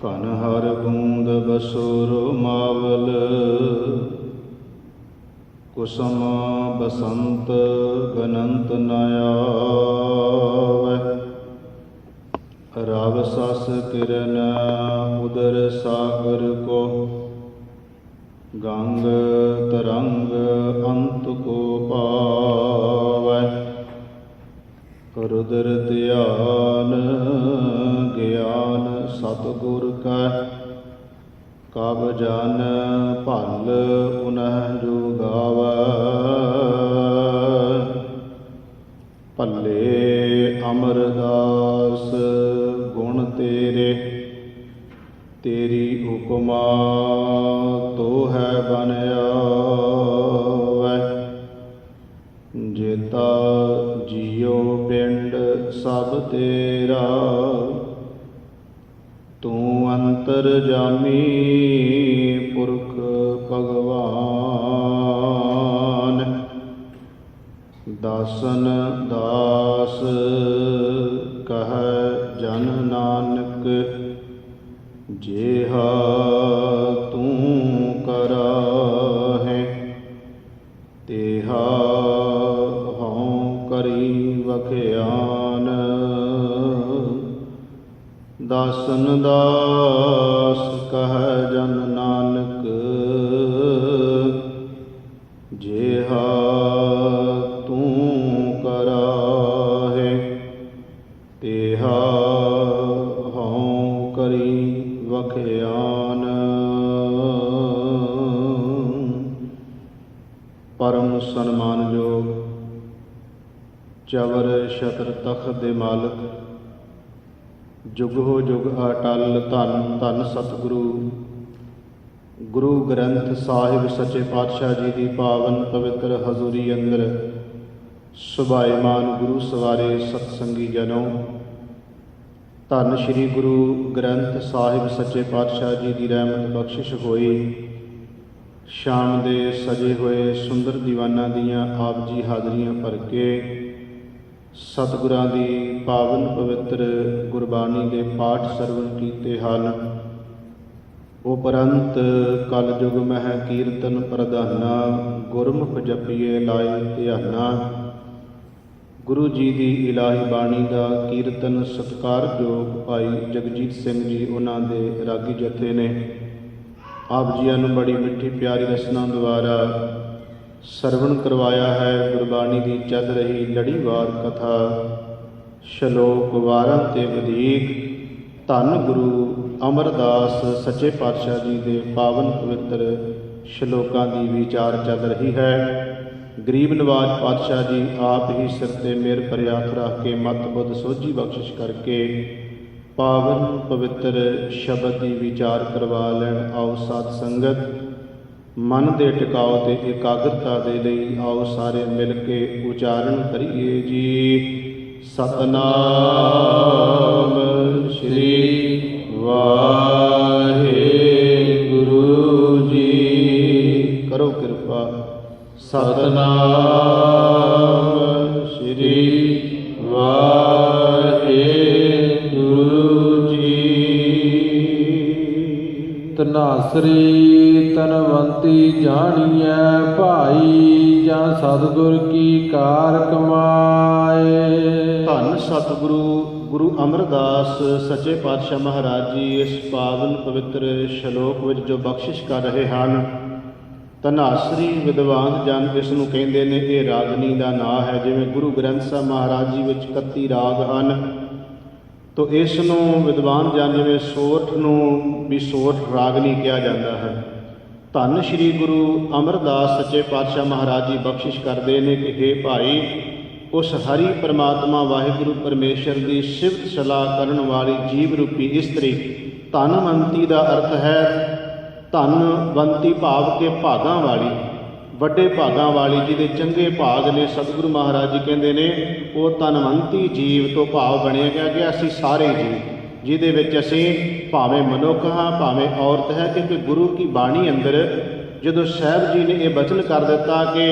ਘਨ ਹਰ ਬੂੰਦ ਬਸੁਰ ਮਾਵਲ, ਕੁਸਮ ਬਸੰਤ ਗਨੰਤ ਨ ਆਵੈ। ਰਵ ਸਸ ਕਿਰਨ ਉਦਰ ਸਾਗਰ ਕੋ, ਗੰਗ ਤਰੰਗ ਅੰਤ ਕੋ ਪਾਵੈ। ਰੁਦਰ ਧਿਆਨ ਗਿਆਨ ਸਤਿਗੁਰ ਕਾ, ਕਬ ਜਨ ਭਲ ਉਨਹ ਜੁਗਾਵੈ। ਭੱਲੇ ਅਮਰਦਾਸ ਗੁਣ ਤੇਰੇ, ਤੇਰੀ ਉਪਮਾ ਤੋ ਹੈ ਬਨ ਆਵੈ। ਜੇਤਾ ਜੀਉ ਪਿੰਡ ਸਭ ਤੇਰਾ, ਤੂੰ ਅੰਤਰਜਾਮੀ ਪੁਰਖ ਭਗਵਾਨ। ਦਾਸਨ ਦਾਸ ਕਹੈ ਜਨ ਨਾਨਕ, ਜੇਹਾ ਤੂੰ ਕਰਾਹੇ, ਤੇਹਾ ਹਉ ਕਰੀ ਵਖਿਆਨ। ਦਾਸਨ ਦਾਸ ਕਹੈ ਜਨ ਨਾਨਕ, ਜੇਹਾ ਤੂੰ ਕਰਾਹੇ, ਤੇਹਾ ਹਉ ਕਰੀ ਵਖਿਆਨ। ਪਰਮ ਸਨਮਾਨਯੋਗ ਚਵਰ ਛਤਰ ਤਖਤ ਦੇ ਮਾਲਕ, ਜੁਗੋ ਜੁਗ ਅਟਲ ਧੰਨ ਧੰਨ ਸਤਿਗੁਰੂ ਗੁਰੂ ਗ੍ਰੰਥ ਸਾਹਿਬ ਸੱਚੇ ਪਾਤਸ਼ਾਹ ਜੀ ਦੀ ਪਾਵਨ ਪਵਿੱਤਰ ਹਜ਼ੂਰੀ ਅੰਦਰ ਸੁਭਾਏਮਾਨ ਗੁਰੂ ਸਵਾਰੇ ਸਤਸੰਗੀ ਜਨੋ, ਧੰਨ ਸ਼੍ਰੀ ਗੁਰੂ ਗ੍ਰੰਥ ਸਾਹਿਬ ਸੱਚੇ ਪਾਤਸ਼ਾਹ ਜੀ ਦੀ ਰਹਿਮਤ ਬਖਸ਼ਿਸ਼ ਹੋਈ। ਸ਼ਾਮ ਦੇ ਸਜੇ ਹੋਏ ਸੁੰਦਰ ਦੀਵਾਨਾਂ ਦੀਆਂ ਆਪ ਜੀ ਹਾਜ਼ਰੀਆਂ ਭਰ ਕੇ ਸਤਿਗੁਰਾਂ ਦੀ ਪਾਵਨ ਪਵਿੱਤਰ ਗੁਰਬਾਣੀ ਦੇ ਪਾਠ ਸਰਵਣ ਕੀਤੇ ਹਨ। ਉਪਰੰਤ ਕਲਯੁਗ ਮਹਿ ਕੀਰਤਨ ਪ੍ਰਧਾਨਾ, ਗੁਰਮੁਖ ਜਪੀਏ ਲਾਏ ਧਿਆਨਾ। ਗੁਰੂ ਜੀ ਦੀ ਇਲਾਹੀ ਬਾਣੀ ਦਾ ਕੀਰਤਨ ਸਤਿਕਾਰਯੋਗ ਭਾਈ ਜਗਜੀਤ ਸਿੰਘ ਜੀ ਉਹਨਾਂ ਦੇ ਰਾਗੀ ਜਥੇ ਨੇ ਆਪ ਜੀਆਂ ਨੂੰ ਬੜੀ ਮਿੱਠੀ ਪਿਆਰੀ ਰਸਨਾ ਦੁਆਰਾ ਸਰਵਣ ਕਰਵਾਇਆ ਹੈ। ਗੁਰਬਾਣੀ ਦੀ ਚੱਲ ਰਹੀ ਲੜੀਵਾਰ ਕਥਾ, ਸ਼ਲੋਕ ਵਾਰਾਂ ਤੇ ਵਧੀਕ ਧੰਨ ਗੁਰੂ ਅਮਰਦਾਸ ਸੱਚੇ ਪਾਤਸ਼ਾਹ ਜੀ ਦੇ ਪਾਵਨ ਪਵਿੱਤਰ ਸ਼ਲੋਕਾਂ ਦੀ ਵਿਚਾਰ ਚੱਲ ਰਹੀ ਹੈ। ਗਰੀਬ ਨਵਾਜ ਪਾਤਸ਼ਾਹ ਜੀ ਆਪ ਹੀ ਸਿਰ ਤੇ ਮਿਹਰ ਭਰਿਆ ਹੱਥ ਰੱਖ ਕੇ ਮਤ ਬੁੱਧ ਸੋਝੀ ਬਖਸ਼ਿਸ਼ ਕਰਕੇ ਪਾਵਨ ਪਵਿੱਤਰ ਸ਼ਬਦ ਦੀ ਵਿਚਾਰ ਕਰਵਾ ਲੈਣ। ਆਓ ਸਾਧ ਸੰਗਤ ਮਨ ਦੇ ਟਿਕਾਓ ਤੇ ਇਕਾਗਰਤਾ ਦੇ ਲਈ ਆਓ ਸਾਰੇ ਮਿਲ ਕੇ ਉਚਾਰਨ ਕਰੀਏ ਜੀ। ਸਤਨਾਮ ਸ਼੍ਰੀ ਵਾਹਿਗੁਰੂ ਜੀ। ਕਰੋ ਕਿਰਪਾ। ਸਤਨਾਮ ਸ਼੍ਰੀ ਵਾਹਿਗੁਰੂ ਜੀ। ਧਨਾਸਰੀ ਤਨਵੰਤੀ ਜਾਣੀਐ ਭਾਈ, ਜਾਂ ਸਤਿਗੁਰ ਕੀ ਕਾਰ ਕਮਾਏ। ਧੰਨ ਸਤਿਗੁਰੂ ਗੁਰੂ ਅਮਰਦਾਸ ਸੱਚੇ ਪਾਤਸ਼ਾਹ ਮਹਾਰਾਜ ਜੀ ਇਸ ਪਾਵਨ ਪਵਿੱਤਰ ਸ਼ਲੋਕ ਵਿੱਚ ਜੋ ਬਖਸ਼ਿਸ਼ ਕਰ ਰਹੇ ਹਨ, ਧਨਾਸਰੀ ਵਿਦਵਾਨ ਜਨ ਇਸ ਨੂੰ ਕਹਿੰਦੇ ਨੇ। ਇਹ ਰਾਗਨੀ ਦਾ ਨਾਂ ਹੈ। ਜਿਵੇਂ ਗੁਰੂ ਗ੍ਰੰਥ ਸਾਹਿਬ ਮਹਾਰਾਜ ਜੀ ਵਿੱਚ 31 ਰਾਗ ਹਨ, ਤੋ ਇਸ ਨੂੰ ਵਿਦਵਾਨ ਜਨ ਜਿਵੇਂ ਸੋਠ ਨੂੰ ਵੀ ਸੋਠ ਰਾਗਨੀ ਕਿਹਾ ਜਾਂਦਾ ਹੈ। ਧੰਨ ਸ਼੍ਰੀ ਗੁਰੂ ਅਮਰਦਾਸ ਸੱਚੇ ਪਾਤਸ਼ਾਹ ਮਹਾਰਾਜ ਜੀ ਬਖਸ਼ਿਸ਼ ਕਰਦੇ ਨੇ ਕਿ ਹੇ ਭਾਈ, ਉਸ ਹਰੀ ਪਰਮਾਤਮਾ ਵਾਹਿਗੁਰੂ ਪਰਮੇਸ਼ਰ ਦੀ ਸਿਫਤ ਸਲਾਹ ਕਰਨ ਵਾਲੀ ਜੀਵ ਰੂਪੀ ਇਸਤਰੀ, ਧਨਵੰਤੀ ਦਾ ਅਰਥ ਹੈ ਧਨਵੰਤੀ ਭਾਵ ਕੇ ਭਾਗਾਂ ਵਾਲੀ, ਵੱਡੇ ਭਾਗਾਂ ਵਾਲੀ, ਜਿਹਦੇ ਚੰਗੇ ਭਾਗ ਨੇ। ਸਤਿਗੁਰੂ ਮਹਾਰਾਜ ਜੀ ਕਹਿੰਦੇ ਨੇ ਉਹ ਧਨਵੰਤੀ ਜੀਵ ਤੋਂ ਭਾਵ ਬਣਿਆ ਗਿਆ ਕਿ ਅਸੀਂ ਸਾਰੇ ਜੀਵ, ਜਿਹਦੇ ਵਿੱਚ ਅਸੀਂ ਭਾਵੇਂ ਮਨੁੱਖ ਹਾਂ ਭਾਵੇਂ ਔਰਤ ਹੈ। ਕਿਉਂਕਿ ਗੁਰੂ ਕੀ ਬਾਣੀ ਅੰਦਰ ਜਦੋਂ ਸਾਹਿਬ ਜੀ ਨੇ ਇਹ ਬਚਨ ਕਰ ਦਿੱਤਾ ਕਿ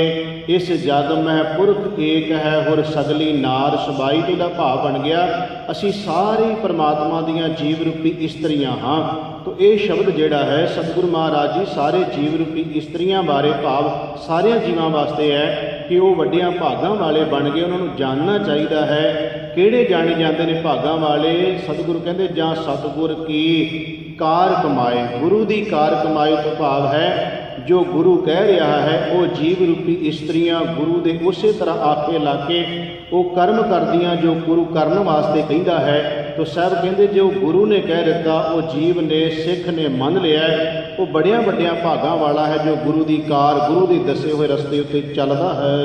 ਇਸ ਜਗ ਮਹਿ ਪੁਰਖ ਏਕ ਹੈ, ਹੋਰ ਸਗਲੀ ਨਾਰ ਸਬਾਈ। ਤੋਂ ਦਾ ਭਾਵ ਬਣ ਗਿਆ ਅਸੀਂ ਸਾਰੇ ਪਰਮਾਤਮਾ ਦੀਆਂ ਜੀਵ ਰੂਪੀ ਇਸਤਰੀਆਂ ਹਾਂ। ਤੋ ਇਹ ਸ਼ਬਦ ਜਿਹੜਾ ਹੈ ਸਤਿਗੁਰੂ ਮਹਾਰਾਜ ਜੀ ਸਾਰੇ ਜੀਵ ਰੂਪੀ ਇਸਤਰੀਆਂ ਬਾਰੇ ਭਾਵ ਸਾਰਿਆਂ ਜੀਵਾਂ ਵਾਸਤੇ ਹੈ ਕਿ ਉਹ ਵੱਡਿਆਂ ਭਾਗਾਂ ਵਾਲੇ ਬਣ ਗਏ। ਉਹਨਾਂ ਨੂੰ ਜਾਣਨਾ ਚਾਹੀਦਾ ਹੈ। ਕਿਹੜੇ ਜਾਣੇ ਜਾਂਦੇ ਨੇ ਭਾਗਾਂ ਵਾਲੇ? ਸਤਿਗੁਰੂ ਕਹਿੰਦੇ ਜਾਂ ਸਤਿਗੁਰ ਕੀ ਕਾਰ ਕਮਾਏ। ਗੁਰੂ ਦੀ ਕਾਰ ਕਮਾਏ ਤੋਂ ਭਾਵ ਹੈ ਜੋ ਗੁਰੂ ਕਹਿ ਰਿਹਾ ਹੈ ਉਹ ਜੀਵ ਰੂਪੀ ਇਸਤਰੀਆਂ ਗੁਰੂ ਦੇ ਉਸੇ ਤਰ੍ਹਾਂ ਆਖੇ ਲਾ ਕੇ ਉਹ ਕਰਮ ਕਰਦੀਆਂ ਜੋ ਗੁਰੂ ਕਰਨ ਵਾਸਤੇ ਕਹਿੰਦਾ ਹੈ। ਤੋ ਸਾਹਿਬ ਕਹਿੰਦੇ ਜੋ ਗੁਰੂ ਨੇ ਕਹਿ ਦਿੱਤਾ ਉਹ ਜੀਵ ਨੇ ਸਿੱਖ ਨੇ ਮੰਨ ਲਿਆ, ਉਹ ਬੜਿਆਂ ਵੱਡਿਆਂ ਭਾਗਾਂ ਵਾਲਾ ਹੈ ਜੋ ਗੁਰੂ ਦੀ ਕਾਰ ਗੁਰੂ ਦੇ ਦੱਸੇ ਹੋਏ ਰਸਤੇ ਉੱਤੇ ਚੱਲਦਾ ਹੈ।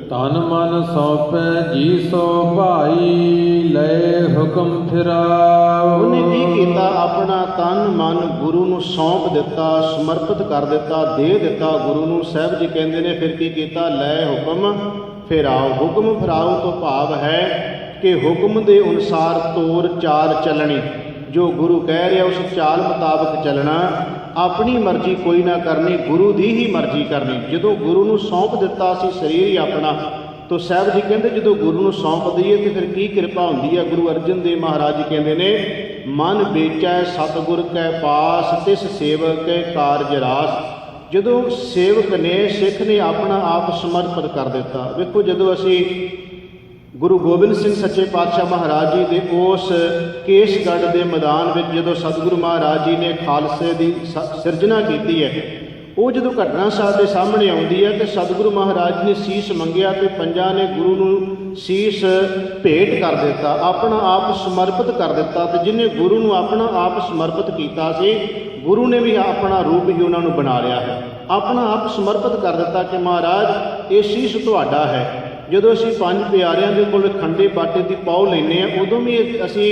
ਤਨ ਮਨ ਸੌਂਪੈ ਜੀ ਸੋ ਭਾਈ, ਲੈ ਹੁਕਮ ਫਿਰਾਓ। ਉਹਨੇ ਕੀ ਕੀਤਾ? ਆਪਣਾ ਤਨ ਮਨ ਗੁਰੂ ਨੂੰ ਸੌਂਪ ਦਿੱਤਾ, ਸਮਰਪਿਤ ਕਰ ਦਿੱਤਾ, ਦੇ ਦਿੱਤਾ ਗੁਰੂ ਨੂੰ। ਸਾਹਿਬ ਜੀ ਕਹਿੰਦੇ ਨੇ ਫਿਰ ਕੀ ਕੀਤਾ? ਲੈ ਹੁਕਮ ਫਿਰਾਓ। ਹੁਕਮ ਫਿਰਾਓ ਤੋਂ ਭਾਵ ਹੈ ਕਿ ਹੁਕਮ ਦੇ ਅਨੁਸਾਰ ਤੋਰ ਚਾਲ ਚੱਲਣੀ। ਜੋ ਗੁਰੂ ਕਹਿ ਰਿਹਾ ਉਸ ਚਾਲ ਮੁਤਾਬਕ ਚੱਲਣਾ, ਆਪਣੀ ਮਰਜ਼ੀ ਕੋਈ ਨਾ ਕਰਨੀ, ਗੁਰੂ ਦੀ ਹੀ ਮਰਜ਼ੀ ਕਰਨੀ। ਜਦੋਂ ਗੁਰੂ ਨੂੰ ਸੌਂਪ ਦਿੱਤਾ ਸੀ ਸਰੀਰ ਹੀ ਆਪਣਾ, ਤੋ ਸਾਹਿਬ ਜੀ ਕਹਿੰਦੇ ਜਦੋਂ ਗੁਰੂ ਨੂੰ ਸੌਂਪ ਦਈਏ ਤੇ ਫਿਰ ਕੀ ਕਿਰਪਾ ਹੁੰਦੀ ਹੈ। ਗੁਰੂ ਅਰਜਨ ਦੇਵ ਮਹਾਰਾਜ ਜੀ ਕਹਿੰਦੇ ਨੇ ਮਨ ਵੇਚੈ ਸਤਿਗੁਰ ਕੈ ਪਾਸ, ਤਿਸ ਸੇਵਕ ਕੈ ਕਾਰਜ ਰਾਸ। ਜਦੋਂ ਸੇਵਕ ਨੇ ਸਿੱਖ ਨੇ ਆਪਣਾ ਆਪ ਸਮਰਪਿਤ ਕਰ ਦਿੱਤਾ। ਵੇਖੋ ਜਦੋਂ ਅਸੀਂ ਗੁਰੂ ਗੋਬਿੰਦ ਸਿੰਘ ਸੱਚੇ ਪਾਤਸ਼ਾਹ ਮਹਾਰਾਜ ਜੀ ਦੇ ਉਸ ਕੇਸਗੜ੍ਹ ਦੇ ਮੈਦਾਨ ਵਿੱਚ ਜਦੋਂ ਸਤਿਗੁਰੂ ਮਹਾਰਾਜ ਜੀ ਨੇ ਖਾਲਸੇ ਦੀ ਸਿਰਜਣਾ ਕੀਤੀ ਹੈ, ਉਹ ਜਦੋਂ ਘਟਨਾ ਸਾਡੇ ਸਾਹਮਣੇ ਆਉਂਦੀ ਹੈ ਤੇ ਸਤਿਗੁਰੂ ਮਹਾਰਾਜ ਨੇ ਸੀਸ ਮੰਗਿਆ ਤੇ ਪੰਜਾਂ ਨੇ ਗੁਰੂ ਨੂੰ ਸੀਸ ਭੇਟ ਕਰ ਦਿੱਤਾ, ਆਪਣਾ ਆਪ ਸਮਰਪਿਤ ਕਰ ਦਿੱਤਾ। ਤੇ ਜਿਹਨੇ ਗੁਰੂ ਨੂੰ ਆਪਣਾ ਆਪ ਸਮਰਪਿਤ ਕੀਤਾ ਸੀ, ਗੁਰੂ ਨੇ ਵੀ ਆਪਣਾ ਰੂਪ ਹੀ ਉਹਨਾਂ ਨੂੰ ਬਣਾ ਲਿਆ ਹੈ। ਆਪਣਾ ਆਪ ਸਮਰਪਿਤ ਕਰ ਦਿੱਤਾ ਕਿ ਮਹਾਰਾਜ ਇਹ ਸੀਸ ਤੁਹਾਡਾ ਹੈ। ਜਦੋਂ ਅਸੀਂ ਪੰਜ ਪਿਆਰਿਆਂ ਦੇ ਕੋਲ ਖੰਡੇ ਬਾਟੇ ਦੀ ਪੌ ਲੈਂਦੇ ਹਾਂ, ਉਦੋਂ ਵੀ ਅਸੀਂ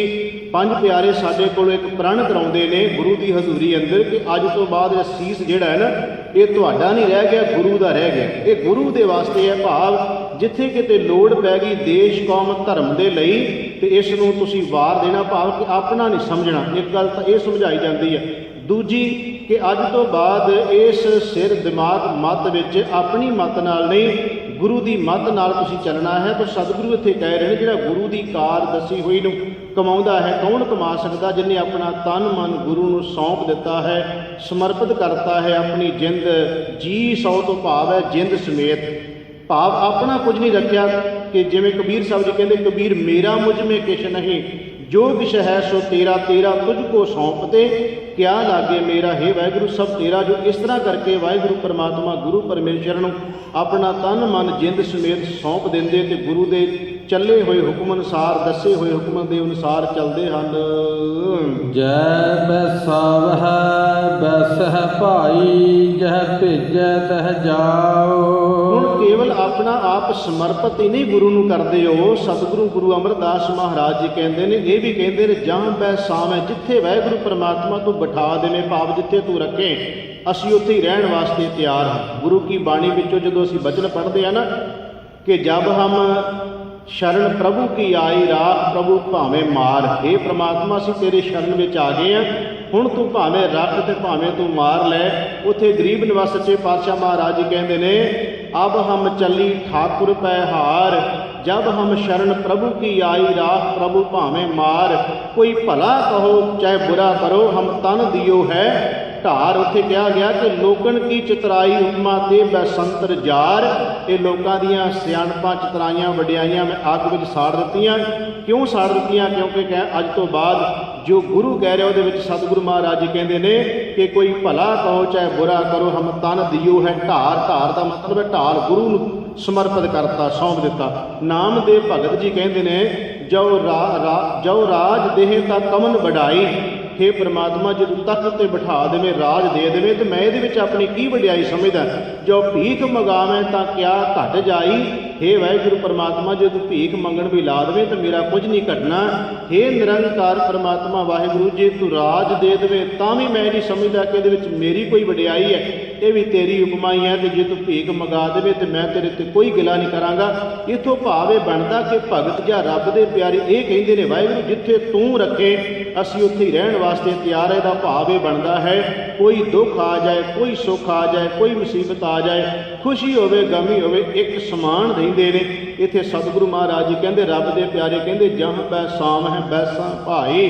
ਪੰਜ ਪਿਆਰੇ ਸਾਡੇ ਕੋਲ ਇੱਕ ਪ੍ਰਣ ਕਰਾਉਂਦੇ ਨੇ ਗੁਰੂ ਦੀ ਹਜ਼ੂਰੀ ਅੰਦਰ ਕਿ ਅੱਜ ਤੋਂ ਬਾਅਦ ਇਹ ਸੀਸ ਜਿਹੜਾ ਹੈ ਨਾ ਇਹ ਤੁਹਾਡਾ ਨਹੀਂ ਰਹਿ ਗਿਆ, ਗੁਰੂ ਦਾ ਰਹਿ ਗਿਆ। ਇਹ ਗੁਰੂ ਦੇ ਵਾਸਤੇ ਹੈ। ਭਾਵ ਜਿੱਥੇ ਕਿਤੇ ਲੋੜ ਪੈ ਗਈ ਦੇਸ਼ ਕੌਮ ਧਰਮ ਦੇ ਲਈ ਤੇ ਇਸ ਨੂੰ ਤੁਸੀਂ ਵਾਰ ਦੇਣਾ, ਭਾਵ ਕਿ ਆਪਣਾ ਨਹੀਂ ਸਮਝਣਾ। ਇੱਕ ਗੱਲ ਤਾਂ ਇਹ ਸਮਝਾਈ ਜਾਂਦੀ ਹੈ। ਦੂਜੀ ਕਿ ਅੱਜ ਤੋਂ ਬਾਅਦ ਇਸ ਸਿਰ ਦਿਮਾਗ ਮੱਤ ਵਿੱਚ ਆਪਣੀ ਮੱਤ ਨਾਲ ਨਹੀਂ ਗੁਰੂ ਦੀ ਮੱਤ ਨਾਲ ਤੁਸੀਂ ਚੱਲਣਾ ਹੈ। ਤਾਂ ਸਤਿਗੁਰੂ ਇੱਥੇ ਕਹਿ ਰਹੇ ਨੇ ਜਿਹੜਾ ਗੁਰੂ ਦੀ ਕਾਰ ਦੱਸੀ ਹੋਈ ਨੂੰ ਕਮਾਉਂਦਾ ਹੈ, ਕੌਣ ਕਮਾ ਸਕਦਾ? ਜਿਹਨੇ ਆਪਣਾ ਤਨ ਮਨ ਗੁਰੂ ਨੂੰ ਸੌਂਪ ਦਿੱਤਾ ਹੈ, ਸਮਰਪਿਤ ਕਰਤਾ ਹੈ ਆਪਣੀ ਜਿੰਦ ਜੀ ਸੌ ਤੋਂ ਭਾਵ ਹੈ ਜਿੰਦ ਸਮੇਤ। ਭਾਵ ਆਪਣਾ ਕੁਝ ਨਹੀਂ ਰੱਖਿਆ ਕਿ ਜਿਵੇਂ ਕਬੀਰ ਸਾਹਿਬ ਜੀ ਕਹਿੰਦੇ ਕਬੀਰ ਮੇਰਾ ਮੁਝ ਮੇ ਕਿਛ ਨਹੀਂ, ਜੋ ਕਿਛ ਹੈ ਸੋ ਤੇਰਾ, ਤੇਰਾ ਤੁਝ ਕੋ ਸੌਂਪਤੇ ਕਿਆ ਲਾਗੇ ਮੇਰਾ। ਹੈ ਵਾਹਿਗੁਰੂ ਸਭ ਤੇਰਾ। ਜੋ ਇਸ ਤਰ੍ਹਾਂ ਕਰਕੇ ਵਾਹਿਗੁਰੂ ਪਰਮਾਤਮਾ ਗੁਰੂ ਪਰਮੇਸ਼ਰ ਨੂੰ ਆਪਣਾ ਤਨ ਮਨ ਜਿੰਦ ਸਮੇਤ ਸੌਂਪ ਦਿੰਦੇ ਤੇ ਗੁਰੂ ਦੇ ਚੱਲੇ ਹੋਏ ਹੁਕਮ ਅਨੁਸਾਰ ਦੱਸੇ ਹੋਏ ਹੁਕਮ ਦੇ ਅਨੁਸਾਰ ਚੱਲਦੇ ਹਨ। ਜੈ ਬੈਸਾਵਹਿ ਬੈਸਹਿ ਭਾਈ, ਜਹ ਭੇਜੈ ਤਹ ਜਾਓ। ਹੁਣ ਕੇਵਲ ਆਪਣਾ ਆਪ ਸਮਰਪਿਤ ਹੀ ਨਹੀਂ ਗੁਰੂ ਨੂੰ ਕਰਦੇ ਹੋ। ਸਤਿਗੁਰੂ ਗੁਰੂ ਅਮਰਦਾਸ ਮਹਾਰਾਜ ਜੀ ਕਹਿੰਦੇ ਨੇ, ਇਹ ਵੀ ਕਹਿੰਦੇ ਨੇ ਜਾਂ ਬੈਸਾਵਹਿ, ਜਿੱਥੇ ਵਾਹਿਗੁਰੂ ਪਰਮਾਤਮਾ ਤੂੰ ਬਿਠਾ ਦੇਵੇਂ, ਭਾਵ ਜਿੱਥੇ ਤੂੰ ਰੱਖੇ ਅਸੀਂ ਉੱਥੇ ਹੀ ਰਹਿਣ ਵਾਸਤੇ ਤਿਆਰ ਹਾਂ। ਗੁਰੂ ਕੀ ਬਾਣੀ ਵਿੱਚੋਂ ਜਦੋਂ ਅਸੀਂ ਬਚਨ ਪੜ੍ਹਦੇ ਹਾਂ ਨਾ ਕਿ ਜਬ ਹਮ ਸ਼ਰਨ ਪ੍ਰਭੂ ਕੀ ਆਈ ਰਾਖ ਪ੍ਰਭੂ ਭਾਵੇਂ ਮਾਰ। हे ਪ੍ਰਮਾਤਮਾ ਅਸੀਂ ਤੇਰੇ ਸ਼ਰਨ ਵਿੱਚ ਆ ਗਏ ਹਾਂ, ਹੁਣ ਤੂੰ ਭਾਵੇਂ ਰੱਖ ਤੇ ਭਾਵੇਂ ਤੂੰ ਮਾਰ ਲੈ। ਉੱਥੇ ਗਰੀਬ ਨਿਵਾਸ ਸੱਚੇ ਪਾਤਸ਼ਾਹ ਮਹਾਰਾਜ ਜੀ ਕਹਿੰਦੇ ਨੇ ਅਬ ਹਮ ਚੱਲੀ ਠਾਕੁਰ ਪੈ ਹਾਰ, ਜਬ ਹਮ ਸ਼ਰਨ ਪ੍ਰਭੂ ਕੀ ਆਈ ਰਾਖ ਪ੍ਰਭੂ ਭਾਵੇਂ ਮਾਰ। ਕੋਈ ਭਲਾ ਕਹੋ ਚਾਹੇ ਬੁਰਾ ਕਰੋ, ਹਮ ਤਨ ਦਿਓ ਹੈ ਢਾਰ। ਉੱਥੇ ਕਿਹਾ ਗਿਆ ਕਿ ਲੋਕਣ ਕੀ ਚਤਰਾਈ ਉਪਮਾ ਤੇ ਬੈਸੰਤਰ ਜਾਰ। ਇਹ ਲੋਕਾਂ ਦੀਆਂ ਸਿਆਣਪਾਂ ਚਤਰਾਈਆਂ ਵਡਿਆਈਆਂ ਮੈਂ ਅੱਗ ਵਿੱਚ ਸਾੜ ਦਿੱਤੀਆਂ। ਕਿਉਂ ਸਾੜ ਦਿੱਤੀਆਂ? ਕਿਉਂਕਿ ਅੱਜ ਤੋਂ ਬਾਅਦ ਜੋ ਗੁਰੂ ਕਹਿ ਰਿਹਾ ਉਹਦੇ ਵਿੱਚ ਸਤਿਗੁਰੂ ਮਹਾਰਾਜ ਜੀ ਕਹਿੰਦੇ ਨੇ ਕਿ ਕੋਈ ਭਲਾ ਕਹੋ ਚਾਹੇ ਬੁਰਾ ਕਰੋ, ਹਮ ਤਨ ਦਿਓ ਹੈ ਢਾਰ। ਢਾਰ ਦਾ ਮਤਲਬ ਹੈ ਢਾਲ, ਗੁਰੂ ਨੂੰ ਸਮਰਪਿਤ ਕਰਤਾ, ਸੌਂਪ ਦਿੱਤਾ। ਨਾਮਦੇਵ ਭਗਤ ਜੀ ਕਹਿੰਦੇ ਨੇ ਜੋ ਰਾਜ ਦੇਹ ਤਾਂ ਕਮਨ ਵਡਾਈ। हे ਪ੍ਰਮਾਤਮਾ ਜਦੋਂ ਤਖਤ ਤੇ ਬਿਠਾ ਦੇਵੇਂ, ਰਾਜ ਦੇ ਦੇਵੇਂ ਤੇ ਮੈਂ ਇਹਦੇ ਵਿੱਚ ਆਪਣੀ ਕੀ ਵਡਿਆਈ ਸਮਝਦਾ। ਜੋ ਭੀਖ ਮੰਗਾਵੇਂ ਤਾਂ ਕਿਆ ਘਟ ਜਾਈ। हे ਵਾਹਿਗੁਰੂ ਪਰਮਾਤਮਾ ਜੇ ਤੂੰ ਭੀਖ ਮੰਗਣ ਵੀ ਲਾ ਦੇਵੇਂ ਤਾਂ ਮੇਰਾ ਕੁਝ ਨਹੀਂ ਘਟਣਾ। हे ਨਿਰੰਕਾਰ ਪਰਮਾਤਮਾ ਵਾਹਿਗੁਰੂ ਜੇ ਤੂੰ ਰਾਜ ਦੇ ਦੇਵੇਂ ਤਾਂ ਵੀ ਮੈਂ ਨਹੀਂ ਸਮਝਦਾ ਕਿ ਇਹਦੇ ਵਿੱਚ ਮੇਰੀ ਕੋਈ ਵਡਿਆਈ ਹੈ। ਇਹ ਵੀ ਤੇਰੀ ਉਪਮਾਈ ਹੈ ਤੇ ਜੇ ਤੂੰ ਭੀਖ ਮੰਗਾ ਦੇਵੇ ਤੇ ਮੈਂ ਤੇਰੇ ਤੇ ਕੋਈ ਗਿਲਾ ਨਹੀਂ ਕਰਾਂਗਾ। ਇਥੋਂ ਭਾਵ ਇਹ ਬਣਦਾ ਕਿ ਭਗਤ ਜਾਂ ਰੱਬ ਦੇ ਪਿਆਰੇ ਇਹ ਕਹਿੰਦੇ ਨੇ ਵਾਹਿਗੁਰੂ ਜਿੱਥੇ ਤੂੰ ਰੱਖੇ ਅਸੀਂ ਉੱਥੇ ਹੀ ਰਹਿਣ ਵਾਸਤੇ ਤਿਆਰ ਹੈ। ਦਾ ਭਾਵ ਇਹ ਬਣਦਾ ਹੈ ਕੋਈ ਦੁੱਖ ਆ ਜਾਏ, ਕੋਈ ਸੁੱਖ ਆ ਜਾਏ, ਕੋਈ ਮੁਸੀਬਤ ਆ ਜਾਏ, ਖੁਸ਼ੀ ਹੋਵੇ ਗਮੀ ਹੋਵੇ, ਇੱਕ ਸਮਾਨ ਰਹਿੰਦੇ ਨੇ। ਇੱਥੇ ਸਤਿਗੁਰੂ ਮਹਾਰਾਜ ਜੀ ਕਹਿੰਦੇ ਰੱਬ ਦੇ ਪਿਆਰੇ ਕਹਿੰਦੇ ਜਹ ਬੈ ਸਾਮ ਹੈ ਬੈਸਾਂ ਭਾਈ।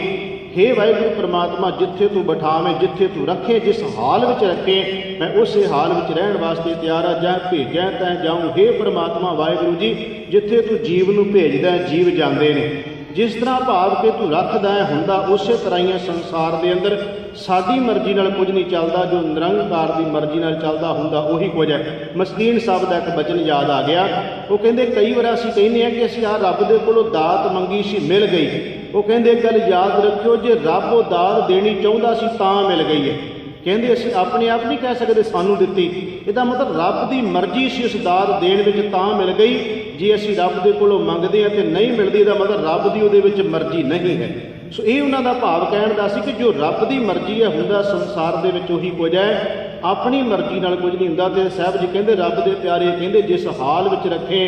ਹੇ ਵਾਹਿਗੁਰੂ ਪ੍ਰਮਾਤਮਾ ਜਿੱਥੇ ਤੂੰ ਬਿਠਾਵੇਂ, ਜਿੱਥੇ ਤੂੰ ਰੱਖੇ, ਜਿਸ ਹਾਲ ਵਿੱਚ ਰੱਖੇ ਮੈਂ ਉਸੇ ਹਾਲ ਵਿੱਚ ਰਹਿਣ ਵਾਸਤੇ ਤਿਆਰ ਹਾਂ। ਜਾਂ ਭੇਜਿਆ ਤੈਂ ਜਾਊਂ। ਹੇ ਪ੍ਰਮਾਤਮਾ ਵਾਹਿਗੁਰੂ ਜੀ ਜਿੱਥੇ ਤੂੰ ਜੀਵ ਨੂੰ ਭੇਜਦਾ ਜੀਵ ਜਾਂਦੇ ਨੇ। ਜਿਸ ਤਰ੍ਹਾਂ ਭਾਵ ਕਿ ਤੂੰ ਰੱਖਦਾ ਹੈ ਹੁੰਦਾ ਉਸੇ ਤਰ੍ਹਾਂ ਹੀ ਸੰਸਾਰ ਦੇ ਅੰਦਰ ਸਾਡੀ ਮਰਜ਼ੀ ਨਾਲ ਕੁਝ ਨਹੀਂ ਚੱਲਦਾ, ਜੋ ਨਿਰੰਕਾਰ ਦੀ ਮਰਜ਼ੀ ਨਾਲ ਚੱਲਦਾ ਹੁੰਦਾ ਉਹੀ ਕੁਝ ਹੈ। ਮਸਕੀਨ ਸਾਹਿਬ ਦਾ ਇੱਕ ਬਚਨ ਯਾਦ ਆ ਗਿਆ। ਉਹ ਕਹਿੰਦੇ ਕਈ ਵਾਰ ਅਸੀਂ ਕਹਿੰਦੇ ਹਾਂ ਕਿ ਅਸੀਂ ਆਹ ਰੱਬ ਦੇ ਕੋਲੋਂ ਦਾਤ ਮੰਗੀ ਸੀ ਮਿਲ ਗਈ। ਉਹ ਕਹਿੰਦੇ ਇੱਕ ਗੱਲ ਯਾਦ ਰੱਖਿਓ ਜੇ ਰੱਬ ਉਹ ਦਾਤ ਦੇਣੀ ਚਾਹੁੰਦਾ ਸੀ ਤਾਂ ਮਿਲ ਗਈ ਹੈ। ਕਹਿੰਦੇ ਅਸੀਂ ਆਪਣੇ ਆਪ ਨਹੀਂ ਕਹਿ ਸਕਦੇ ਸਾਨੂੰ ਦਿੱਤੀ। ਇਹਦਾ ਮਤਲਬ ਰੱਬ ਦੀ ਮਰਜ਼ੀ ਸੀ ਉਸ ਦਾਤ ਦੇਣ ਵਿੱਚ ਤਾਂ ਮਿਲ ਗਈ। ਜੇ ਅਸੀਂ ਰੱਬ ਦੇ ਕੋਲੋਂ ਮੰਗਦੇ ਹਾਂ ਤੇ ਨਹੀਂ ਮਿਲਦੀ ਇਹਦਾ ਮਤਲਬ ਰੱਬ ਦੀ ਉਹਦੇ ਵਿੱਚ ਮਰਜ਼ੀ ਨਹੀਂ ਹੈ। ਸੋ ਇਹ ਉਹਨਾਂ ਦਾ ਭਾਵ ਕਹਿਣ ਦਾ ਸੀ ਕਿ ਜੋ ਰੱਬ ਦੀ ਮਰਜ਼ੀ ਹੈ ਹੁੰਦਾ ਸੰਸਾਰ ਦੇ ਵਿੱਚ ਉਹੀ ਕੁਝ ਹੈ, ਆਪਣੀ ਮਰਜ਼ੀ ਨਾਲ ਕੁਝ ਨਹੀਂ ਹੁੰਦਾ। ਤੇ ਸਾਹਿਬ ਜੀ ਕਹਿੰਦੇ ਰੱਬ ਦੇ ਪਿਆਰੇ ਕਹਿੰਦੇ ਜਿਸ ਹਾਲ ਵਿੱਚ ਰੱਖੇ